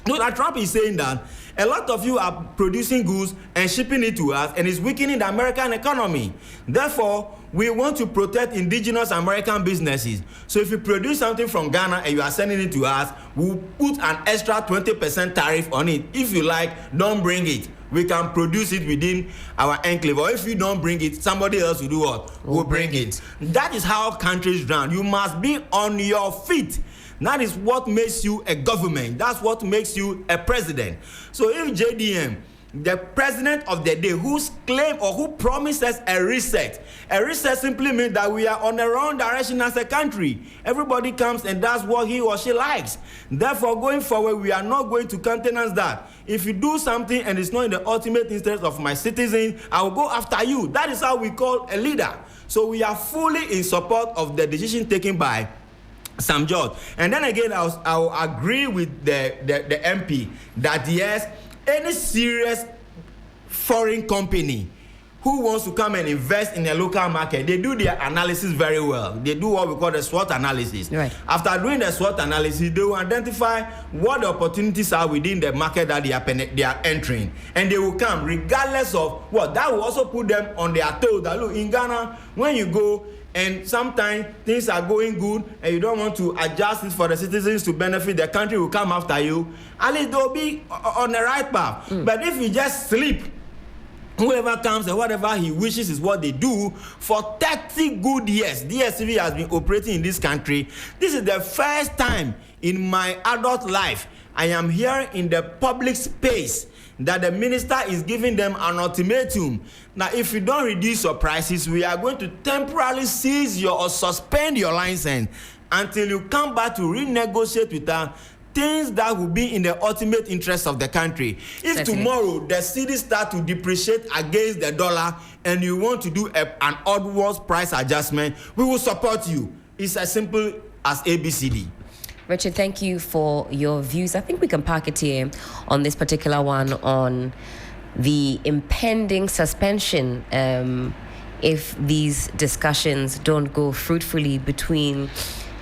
Donald Trump is saying that a lot of you are producing goods and shipping it to us, and it's weakening the American economy. Therefore, we want to protect indigenous American businesses. So if you produce something from Ghana and you are sending it to us, we'll put an extra 20% tariff on it. If you like, don't bring it. We can produce it within our enclave. Or if you don't bring it, somebody else will do what? Will bring it. That is how countries run. You must be on your feet. That is what makes you a government. That's what makes you a president. So if JDM, the president of the day, whose claim or who promises a reset simply means that we are on the wrong direction as a country. Everybody comes and does what he or she likes. Therefore, going forward, we are not going to countenance that. If you do something and it's not in the ultimate interest of my citizens, I will go after you. That is how we call a leader. So we are fully in support of the decision taken by Sam George. And then again, I will agree with the MP that yes, any serious foreign company who wants to come and invest in a local market, they do their analysis very well. They do what we call the SWOT analysis. Right. After doing the SWOT analysis, they will identify what the opportunities are within the market that they are entering. And they will come regardless of what. That will also put them on their toes. That look, in Ghana, when you go and sometimes things are going good and you don't want to adjust it for the citizens to benefit, the country will come after you. At least they'll be on the right path. But if you just sleep, whoever comes and whatever he wishes is what they do for 30 good years. DSTV has been operating in this country. This is the first time in my adult life I am here in the public space that the minister is giving them an ultimatum. Now, if you don't reduce your prices, we are going to temporarily seize or suspend your license until you come back to renegotiate with us things that will be in the ultimate interest of the country. If Certainly. Tomorrow the cedi start to depreciate against the dollar and you want to do an onwards price adjustment, we will support you. It's as simple as ABCD. Richard, thank you for your views. I think we can park it here on this particular one on the impending suspension if these discussions don't go fruitfully between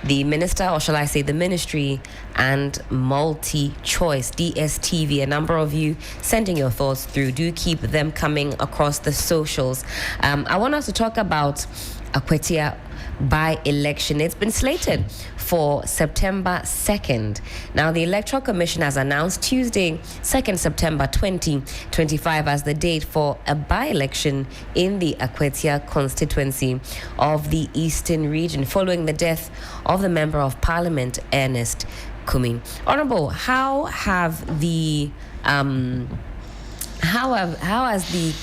the minister, or shall I say the ministry, and multi-choice, DSTV. A number of you sending your thoughts through. Do keep them coming across the socials. I want us to talk about Akwetia by-election. It's been slated for September 2nd. Now, the Electoral Commission has announced Tuesday, 2nd September 2025 as the date for a by-election in the Akwetia constituency of the Eastern region, following the death of the Member of Parliament, Ernest Kumi. Honourable, how has the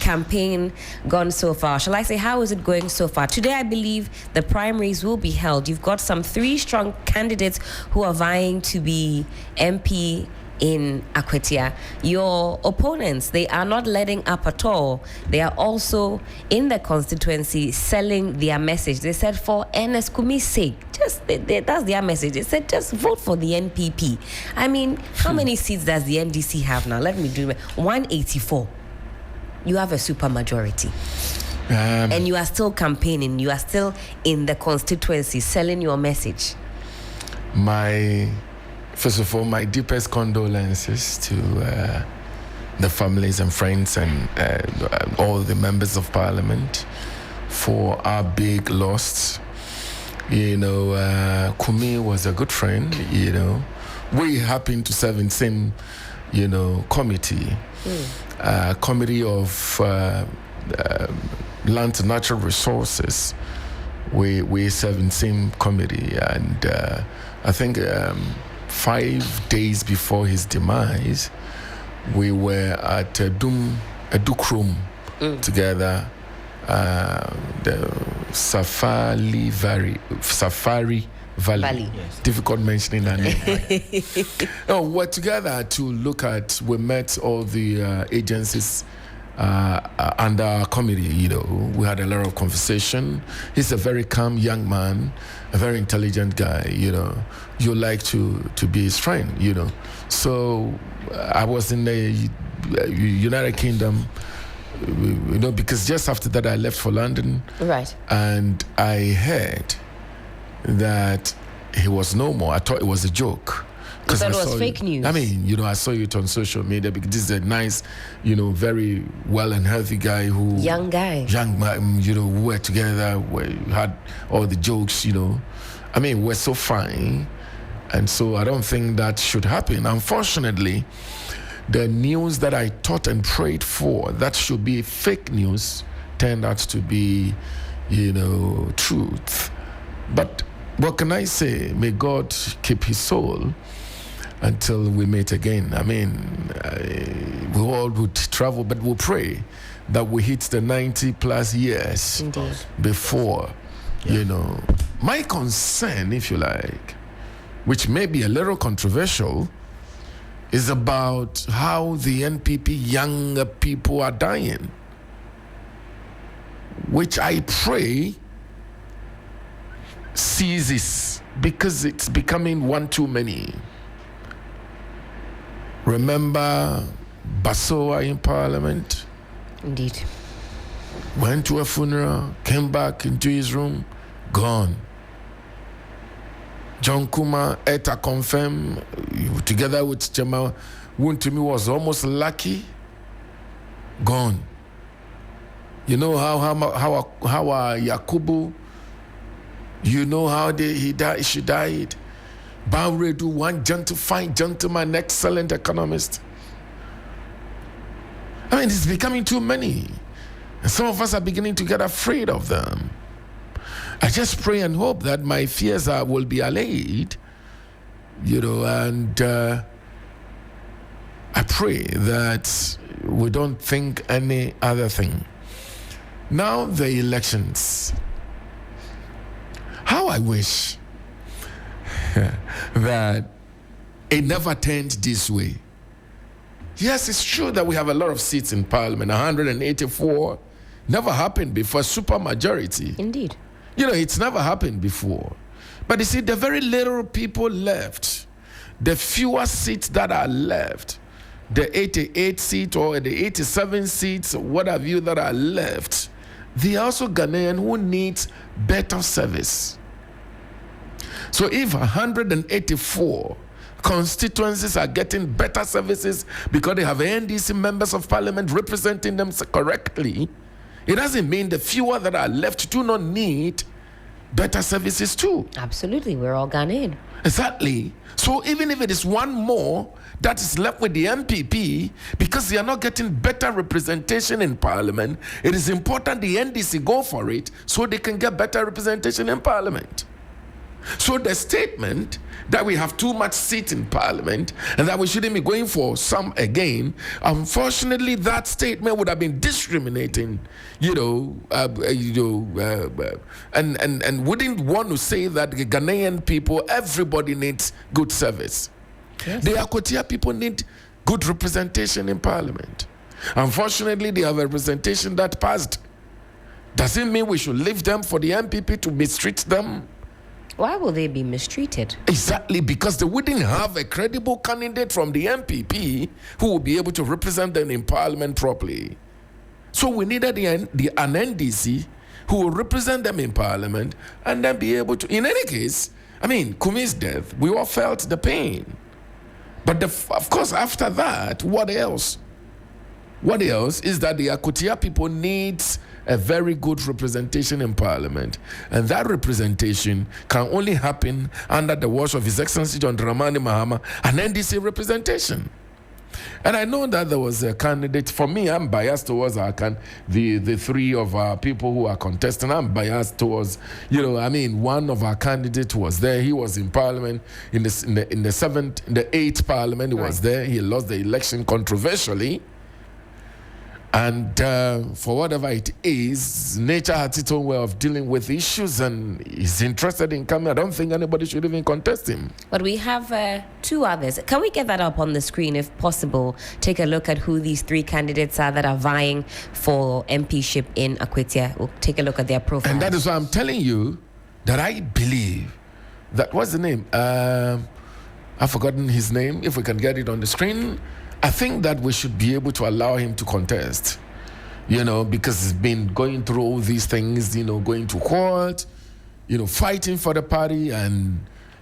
campaign gone so far? Shall I say, how is it going so far? Today, I believe the primaries will be held. You've got some 3 strong candidates who are vying to be MP in Akwetia. Your opponents, they are not letting up at all. They are also in the constituency selling their message. They said for Ernest Kumi's sake, that's their message. They said just vote for the NPP. I mean, how many seats does the NDC have now? Let me do it. 184. You have a super majority. And you are still campaigning. You are still in the constituency selling your message. First of all, my deepest condolences to the families and friends and all the members of parliament for our big loss. Kumi was a good friend, We happened to serve in same, committee. Committee of Land and Natural Resources. We serve in same committee, and I think 5 days before his demise, we were at Dukrum together, the Safari Valley. Yes. Difficult mentioning that name. We're together to look at. We met all the agencies under our committee. We had a lot of conversation. He's a very calm young man, a very intelligent guy. You like to be his friend. So I was in the United Kingdom. Because just after that I left for London. Right. And I heard that he was no more. I thought it was a joke. Because it was fake news. I mean, I saw it on social media because this is a nice, very well and healthy guy young man, we were together, we had all the jokes, I mean, we're so fine. And so I don't think that should happen. Unfortunately, the news that I thought and prayed for that should be fake news turned out to be, truth. But what can I say? May God keep his soul until we meet again. I mean, we all would travel, but we'll pray that we hit the 90 plus years. Indeed. Before, My concern, if you like, which may be a little controversial, is about how the NPP younger people are dying, which I pray ceases because it's becoming one too many. Remember Basoa in Parliament? Indeed. Went to a funeral, came back into his room, gone. John Kuma, ETA confirm, together with Chema, Wuntumi was almost lucky, gone. You know how Yakubu, how she died. Bauredu, one fine gentleman, excellent economist. I mean, it's becoming too many. And some of us are beginning to get afraid of them. I just pray and hope that my fears will be allayed, and I pray that we don't think any other thing. Now the elections. How I wish that it never turned this way. Yes, it's true that we have a lot of seats in Parliament, 184. Never happened before, super majority. Indeed. It's never happened before. But you see, the very little people left, the fewer seats that are left, the 88 seats or the 87 seats, what have you, that are left, they are also Ghanaians who need better service. So if 184 constituencies are getting better services because they have NDC members of parliament representing them correctly, it doesn't mean the fewer that are left do not need better services too. Absolutely, we're all Ghanaian. Exactly. So even if it is one more that is left with the MPP, because they are not getting better representation in parliament, it is important the NDC go for it so they can get better representation in parliament. So the statement that we have too much seat in parliament and that we shouldn't be going for some again, unfortunately, that statement would have been discriminating, and wouldn't want to say that the Ghanaian people, everybody needs good service. Yes. The Akotia people need good representation in parliament. Unfortunately, they have a representation that passed. Does it mean we should leave them for the MPP to mistreat them? Why will they be mistreated? Exactly, because they wouldn't have a credible candidate from the MPP who will be able to represent them in parliament properly. So we needed an NDC who will represent them in parliament and then be able to, in any case, I mean, Kumi's death, we all felt the pain. But of course, after that, what else? What else is that the Akotia people needs a very good representation in parliament. And that representation can only happen under the watch of His Excellency John Dramani Mahama, an NDC representation. And I know that there was a candidate. For me, I'm biased towards the three of our people who are contesting. I'm biased towards, one of our candidates was there. He was in parliament in the eighth parliament. He was there. He lost the election controversially. And for whatever it is, nature has its own way of dealing with issues, and he's interested in coming. I don't think anybody should even contest him. But we have two others. Can we get that up on the screen if possible? Take a look at who these three candidates are that are vying for MPship in Akwatia. We'll take a look at their profiles. And that is why I'm telling you that I believe that, what's the name? I've forgotten his name. If we can get it on the screen. I think that we should be able to allow him to contest, because he's been going through all these things, going to court, fighting for the party and,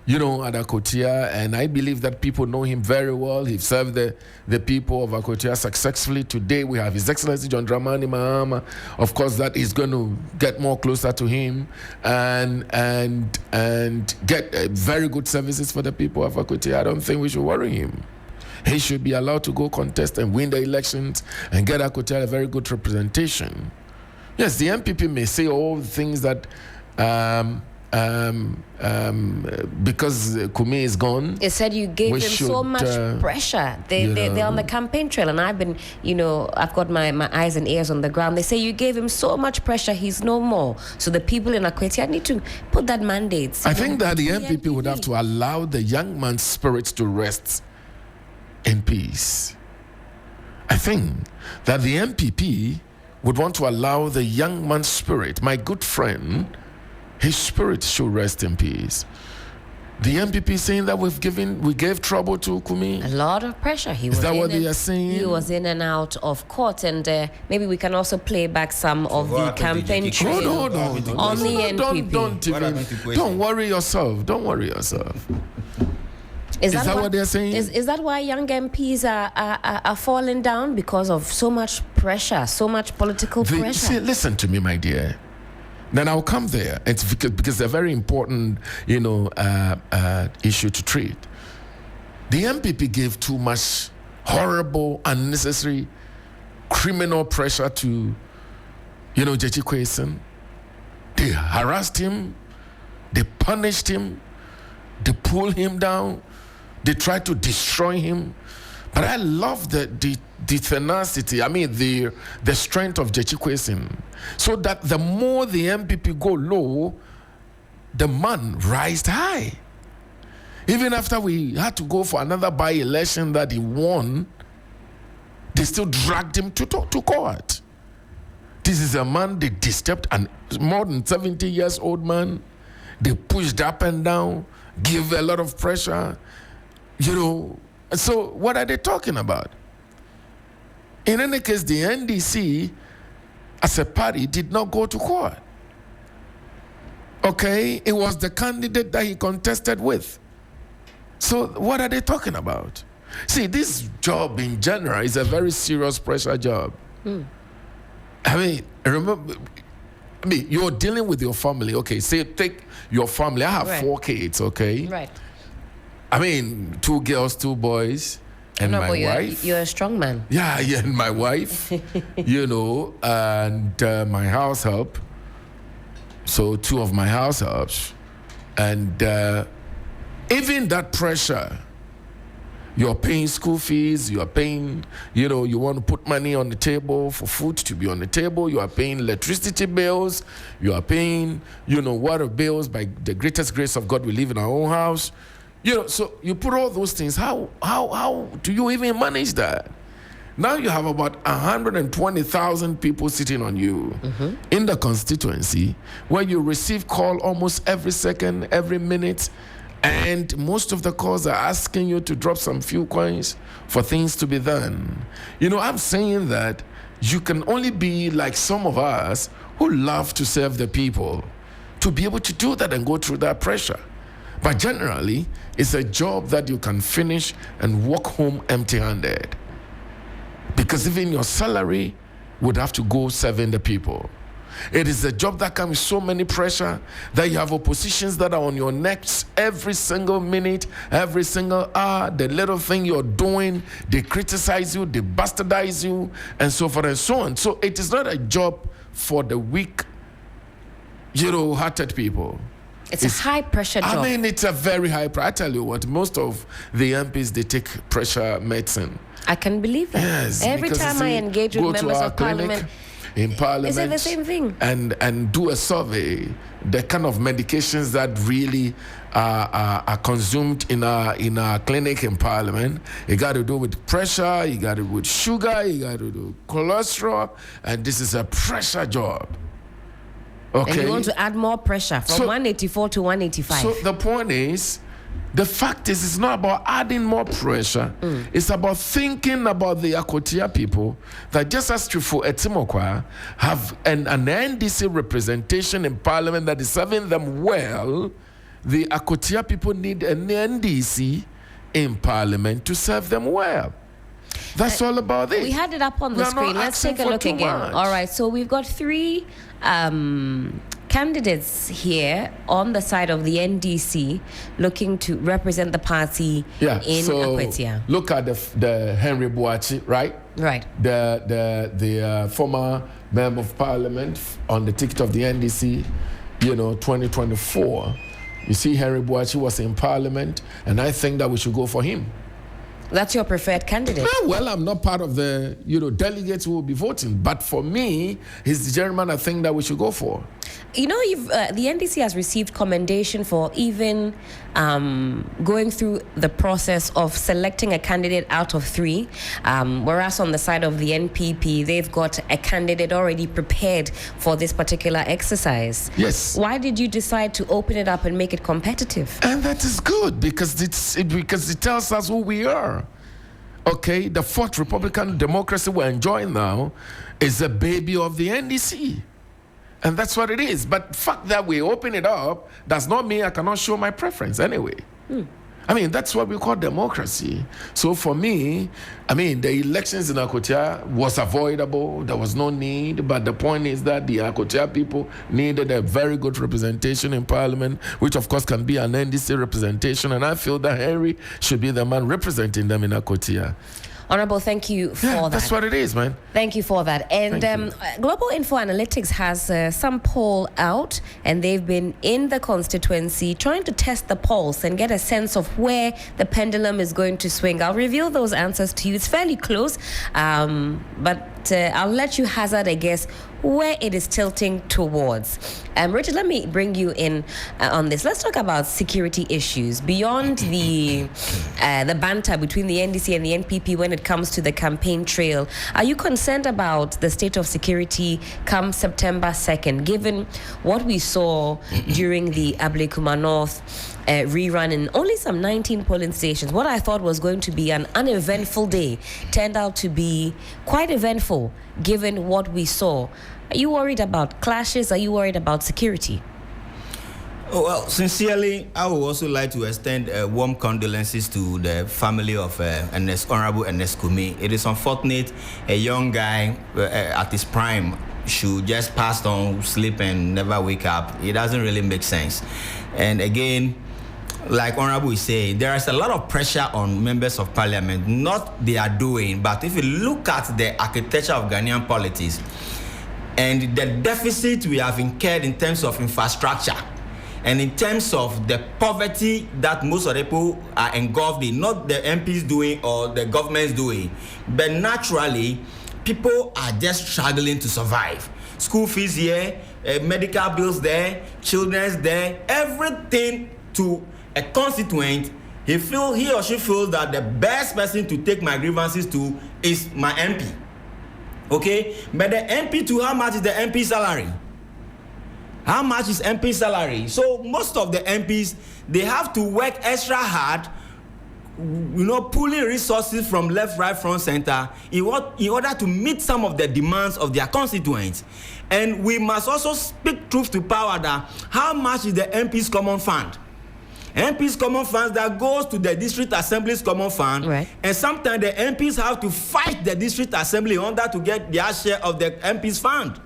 at Akotia. And I believe that people know him very well. He's served the people of Akotia successfully. Today we have His Excellency John Dramani Mahama. Of course, that is going to get more closer to him and get very good services for the people of Akotia. I don't think we should worry him. He should be allowed to go contest and win the elections and get Akotia a very good representation. Yes, the MPP may say all the things that because Kumi is gone. It said you gave him so much pressure. They're on the campaign trail, and I've been, I've got my eyes and ears on the ground. They say you gave him so much pressure, he's no more. So the people in Akwatia need to put that mandate. I think that the MPP would have to allow the young man's spirit to rest in peace. I think that the MPP would want to allow the young man's spirit, my good friend, his spirit should rest in peace. The MPP is saying that we gave trouble to Kumi. A lot of pressure. Is that what they are saying? He was in and out of court, and maybe we can also play back some of the campaign trail on the NPP. Don't worry yourself. Don't worry yourself. Is that what they're saying? Is that why young MPs are falling down because of so much pressure, so much political pressure? See, listen to me, my dear. Then I'll come there. It's because they're very important, issue to treat. The MPP gave too much horrible, unnecessary, criminal pressure to, Jechi Kwesen. They harassed him. They punished him. They pulled him down. They tried to destroy him. But I love the tenacity, the strength of Jechi Kwesen. So that the more the MPP go low, the man rised high. Even after we had to go for another by-election that he won, they still dragged him to court. This is a man they disturbed, and more than 70 years old man. They pushed up and down, give a lot of pressure, So what are they talking about? In any case, the NDC, as a party, did not go to court. Okay? It was the candidate that he contested with. So what are they talking about? See, this job in general is a very serious pressure job. Remember, you're dealing with your family. Okay, say take your family. I have 4 kids, okay? Right. 2 girls, 2 boys, and my wife. You're a strong man. Yeah, and my wife, and my house help. So 2 of my house helps. And even that pressure, you're paying school fees, you are paying, you want to put money on the table for food to be on the table, you are paying electricity bills, you are paying, water bills. By the greatest grace of God, we live in our own house. So you put all those things. How do you even manage that? Now you have about 120,000 people sitting on you in the constituency, where you receive call almost every second, every minute, and most of the calls are asking you to drop some few coins for things to be done. I'm saying that you can only be like some of us who love to serve the people to be able to do that and go through that pressure. But generally, it's a job that you can finish and walk home empty-handed. Because even your salary would have to go serving the people. It is a job that comes with so many pressure that you have oppositions that are on your necks every single minute, every single hour. The little thing you're doing, they criticize you, they bastardize you, and so forth and so on. So it is not a job for the weak, hearted people. It's a high-pressure job. I mean, it's a very high pressure. I tell you what, most of the MPs, they take pressure medicine. I can believe that. Yes, every time I engage with members of parliament, in parliament, is it the same thing? And do a survey, the kind of medications that really are consumed in our clinic in parliament. You got to do with pressure, you got to do with sugar, you got to do cholesterol, and this is a pressure job. Okay. And you want to add more pressure from 184 to 185. So the point is, the fact is, it's not about adding more pressure. It's about thinking about the Akotia people that just as Trifo Etimokwa have an NDC representation in parliament that is serving them well. The Akotia people need an NDC in parliament to serve them well. That's all about it. We had it up on the screen. Let's take a look again. All right, so we've got three candidates here on the side of the NDC looking to represent the party in Akwetia. Look at the Henry Boachi, right? Right. The former member of parliament on the ticket of the NDC, 2024. You see, Henry Boachi was in parliament, and I think that we should go for him. That's your preferred candidate? Well, I'm not part of the delegates who will be voting, but for me, he's the gentleman I think that we should go for. The NDC has received commendation for even going through the process of selecting a candidate out of three, whereas on the side of the NPP, they've got a candidate already prepared for this particular exercise. Yes. Why did you decide to open it up and make it competitive? And that is good because it tells us who we are. Okay, the fourth Republican democracy we're enjoying now is a baby of the NDC. And that's what it is. But the fact that we open it up does not mean I cannot show my preference anyway. I mean, that's what we call democracy. So for me, the elections in Akotia was avoidable. There was no need. But the point is that the Akotia people needed a very good representation in parliament, which of course can be an NDC representation. And I feel that Henry should be the man representing them in Akotia. Honorable, thank you for that. That's what it is, man. Thank you for that. And Global Info Analytics has some poll out, and they've been in the constituency trying to test the pulse and get a sense of where the pendulum is going to swing. I'll reveal those answers to you. It's fairly close, but I'll let you hazard a guess where it is tilting towards. Richard, let me bring you in on this. Let's talk about security issues beyond the banter between the NDC and the NPP when it comes to the campaign trail. Are you concerned about the state of security come September 2nd, given what we saw during the Ablekuma North rerun in only some 19 polling stations? What I thought was going to be an uneventful day turned out to be quite eventful, given what we saw. Are you worried about clashes? Are you worried about security? Well, sincerely, I would also like to extend warm condolences to the family of Honorable Ernest Kumi. It is unfortunate a young guy at his prime should just pass on, sleep, and never wake up. It doesn't really make sense. And again, like Honorable is saying, there is a lot of pressure on members of parliament, not they are doing, but if you look at the architecture of Ghanaian politics and the deficit we have incurred in terms of infrastructure and in terms of the poverty that most of the people are engulfed in, not the MPs doing or the governments doing, but naturally, people are just struggling to survive. School fees here, medical bills there, children's there, everything to a constituent he or she feels that the best person to take my grievances to is my MP. Okay? But the MP too, how much is the MP salary? How much is MP salary? So most of the MPs, they have to work extra hard, pulling resources from left, right, front, center in order to meet some of the demands of their constituents. And we must also speak truth to power that how much is the MP's common fund? MP's common funds that goes to the district assembly's common fund, right. And sometimes the MPs have to fight the district assembly in order to get their share of the MP's fund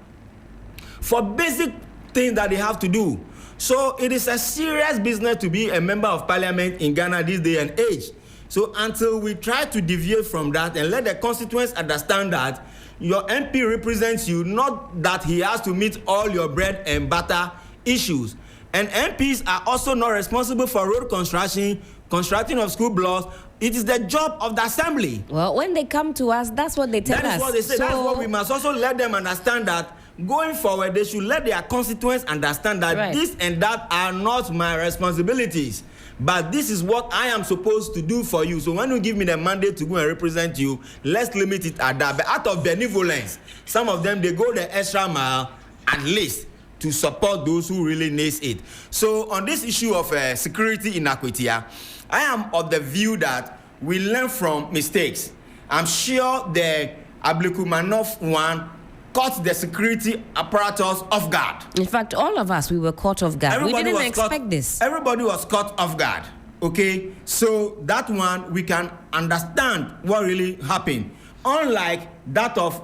for basic things that they have to do. So it is a serious business to be a member of parliament in Ghana this day and age. So until we try to deviate from that and let the constituents understand that your MP represents you, not that he has to meet all your bread and butter issues. And MPs are also not responsible for road constructing of school blocks. It is the job of the assembly. Well, when they come to us, that's what they tell us. That is what they say. That's what we must also let them understand, that going forward, they should let their constituents understand that this and that are not my responsibilities. But this is what I am supposed to do for you. So when you give me the mandate to go and represent you, let's limit it at that. But out of benevolence, some of them, they go the extra mile at least to support those who really need it. So on this issue of security in Akwetia, I am of the view that we learn from mistakes. I'm sure the Ablekumanov one caught the security apparatus off guard. In fact, all of us, we were caught off guard. We didn't expect this. Everybody was caught off guard. Okay? So that one, we can understand what really happened. Unlike that of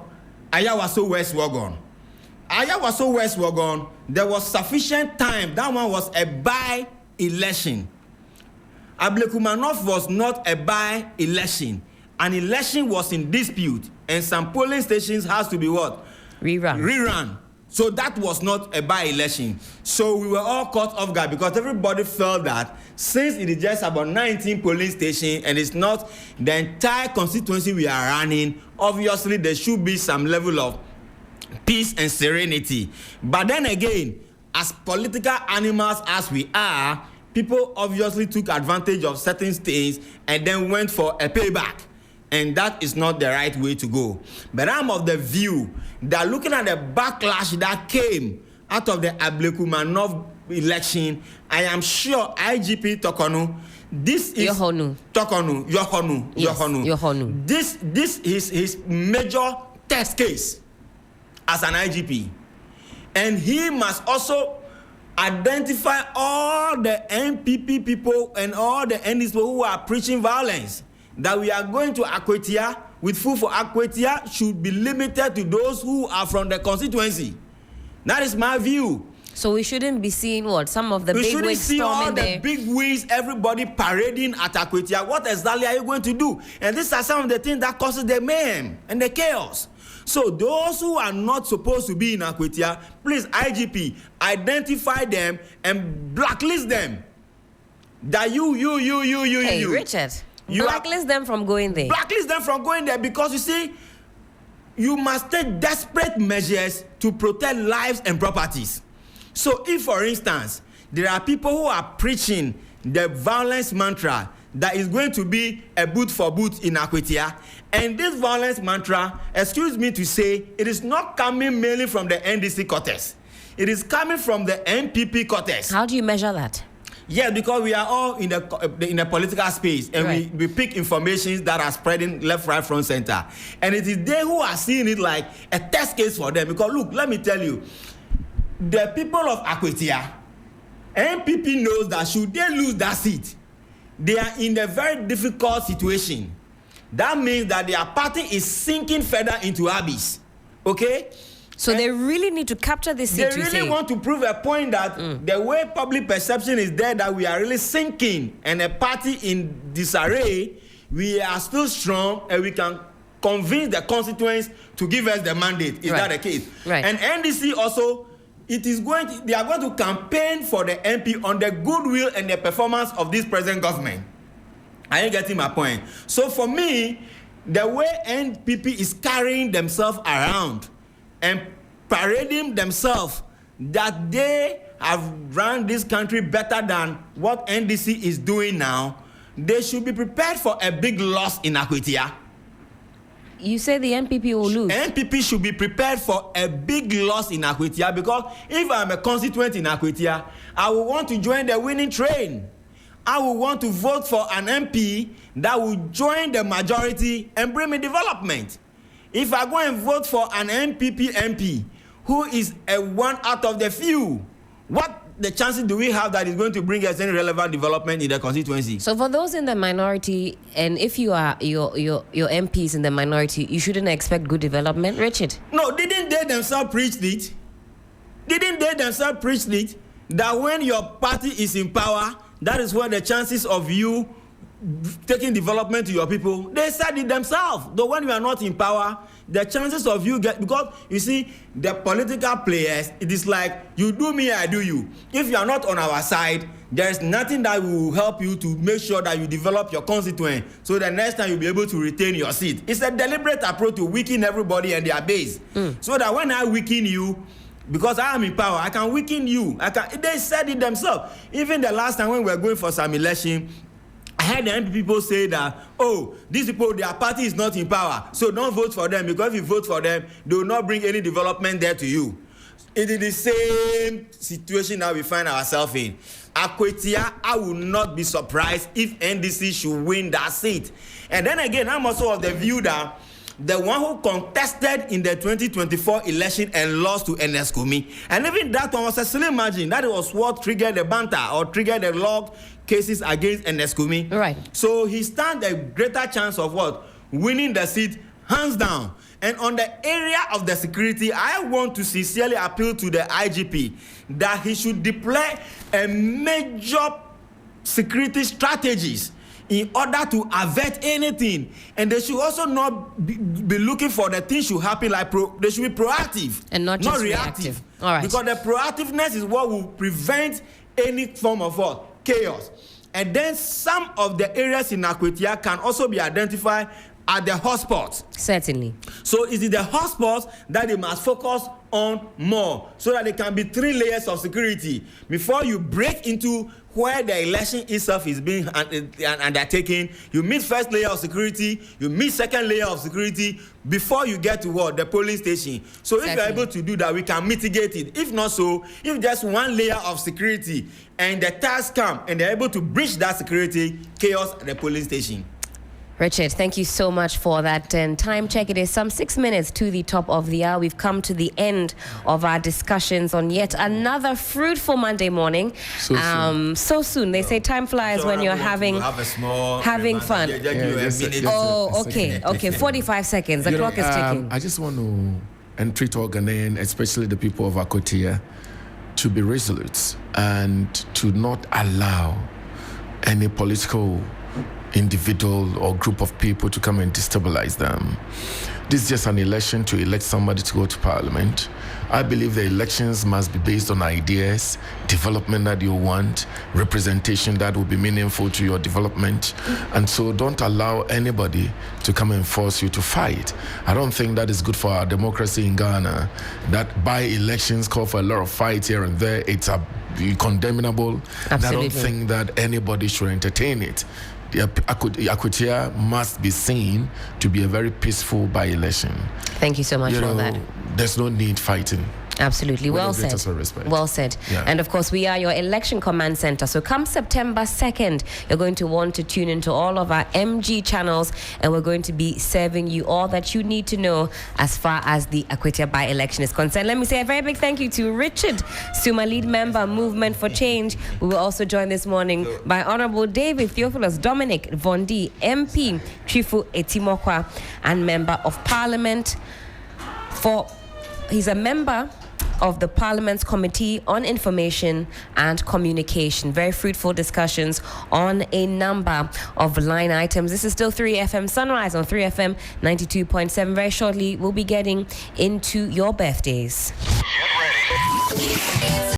Ayawaso West Wagon. Ayawaso West Wagon, there was sufficient time. That one was a by-election. Ablekumanov was not a by-election. An election was in dispute, and some polling stations has to be what? Rerun. So that was not a by-election. So we were all caught off guard because everybody felt that since it is just about 19 polling stations and it's not the entire constituency we are running, obviously there should be some level of peace and serenity. But then again, as political animals as we are, people obviously took advantage of certain things and then went for a payback. And that is not the right way to go. But I'm of the view that looking at the backlash that came out of the Ablekumanov election, I am sure IGP Tokonu, this is Yohonu. This is his major test case as an IGP. And he must also identify all the NPP people and all the NDC people who are preaching violence. That we are going to Akwetia with food for Akwetia should be limited to those who are from the constituency. That is my view. So we shouldn't be seeing what? Some of the big wigs storming there. We shouldn't see all the big wigs, everybody parading at Akwetia. What exactly are you going to do? And these are some of the things that causes the mayhem and the chaos. So those who are not supposed to be in Akwetia, please, IGP, identify them and blacklist them. That you. Hey, Richard. Blacklist them from going there. Blacklist them from going there because, you see, you must take desperate measures to protect lives and properties. So if, for instance, there are people who are preaching the violence mantra that is going to be a boot for boot in Akwetia, and this violence mantra, excuse me to say, it is not coming mainly from the NDC quarters. It is coming from the NPP quarters. How do you measure that? Yeah, because we are all in a political space, and we pick information that are spreading left, right, front, center. And it is they who are seeing it like a test case for them. Because look, let me tell you, the people of Akwetia, NPP knows that should they lose that seat, they are in a very difficult situation. That means that their party is sinking further into abyss. Okay? So they really need to capture this seat. They really want to prove a point that the way public perception is there, that we are really sinking, and a party in disarray, we are still strong and we can convince the constituents to give us the mandate. Is that the case? Right. And NDC also, they are going to campaign for the MP on the goodwill and the performance of this present government. Are you getting my point? So for me, the way NPP is carrying themselves around and parading themselves that they have run this country better than what NDC is doing now, they should be prepared for a big loss in Akwetia. You say the NPP will lose. NPP should be prepared for a big loss in Akwetia, because if I'm a constituent in Akwetia, I will want to join the winning train. I will want to vote for an MP that will join the majority and bring me development. If I go and vote for an NPP MP who is a one out of the few, what the chances do we have that is going to bring us any relevant development in the constituency? So for those in the minority, and if you are your MPs in the minority, you shouldn't expect good development, Richard? No, didn't they themselves preach it? Didn't they themselves preach it? That when your party is in power, that is where the chances of you taking development to your people, they said it themselves. Though when you are not in power, the chances of you because you see, the political players, it is like you do me, I do you. If you are not on our side, there is nothing that will help you to make sure that you develop your constituent, so the next time you'll be able to retain your seat. It's a deliberate approach to weaken everybody and their base. So that when I weaken you, because I am in power, I can weaken you. They said it themselves. Even the last time when we were going for some election, I heard the MP people say that, oh, these people, their party is not in power, so don't vote for them, because if you vote for them, they will not bring any development there to you. It is the same situation that we find ourselves in. Akwetia, I will not be surprised if NDC should win that seat. And then again, I'm also of the view that the one who contested in the 2024 election and lost to Ernest Kumi, and even that one was a slim margin. That was what triggered the banter or triggered the log cases against Ernest Kumi. Right. So he stands a greater chance of what? Winning the seat, hands down. And on the area of the security, I want to sincerely appeal to the IGP that he should deploy a major security strategies in order to avert anything. And they should also not be looking for the things should happen, like they should be proactive and not just reactive. All right. Because the proactiveness is what will prevent any form of what? Chaos. And then some of the areas in Akwetia can also be identified at the hotspots. Certainly. So it is the hotspots that they must focus on more, so that there can be 3 layers of security before you break into where the election itself is being undertaken. You meet first layer of security, you meet second layer of security before you get to what? The polling station. So if you're able to do that, we can mitigate it. If not so, if just one layer of security and the task come and they're able to breach that security, chaos at the polling station. Richard, thank you so much for that. And time check, it is some 6 minutes to the top of the hour. We've come to the end of our discussions on yet another fruitful Monday morning. So soon. They say time flies when you're having fun. Oh, okay. 45 seconds. The clock is ticking. I just want to entreat Ghanaians, especially the people of Akwetia, to be resolute and to not allow any political individual or group of people to come and destabilize them. This is just an election to elect somebody to go to parliament. I believe the elections must be based on ideas, development that you want, representation that will be meaningful to your development. And so don't allow anybody to come and force you to fight. I don't think that is good for our democracy in Ghana, that by elections call for a lot of fights here and there. It's condemnable. I don't think that anybody should entertain it. Akwetia must be seen to be a very peaceful by-election. Thank you so much for that. There's no need fighting. Absolutely. Well said. Well said. Yeah. And of course, we are your election command center. So come September 2nd, you're going to want to tune into all of our MG channels, and we're going to be serving you all that you need to know as far as the Akwetia by-election is concerned. Let me say a very big thank you to Richard Suma, lead member, Movement for Change. We were also joined this morning by Honorable David Theophilus Dominic Vondi, MP, Trifu Etimokwa, and Member of Parliament he's a member of the Parliament's Committee on Information and Communication. Very fruitful discussions on a number of line items. This is still 3FM Sunrise on 3FM 92.7. Very shortly, we'll be getting into your birthdays. Get ready.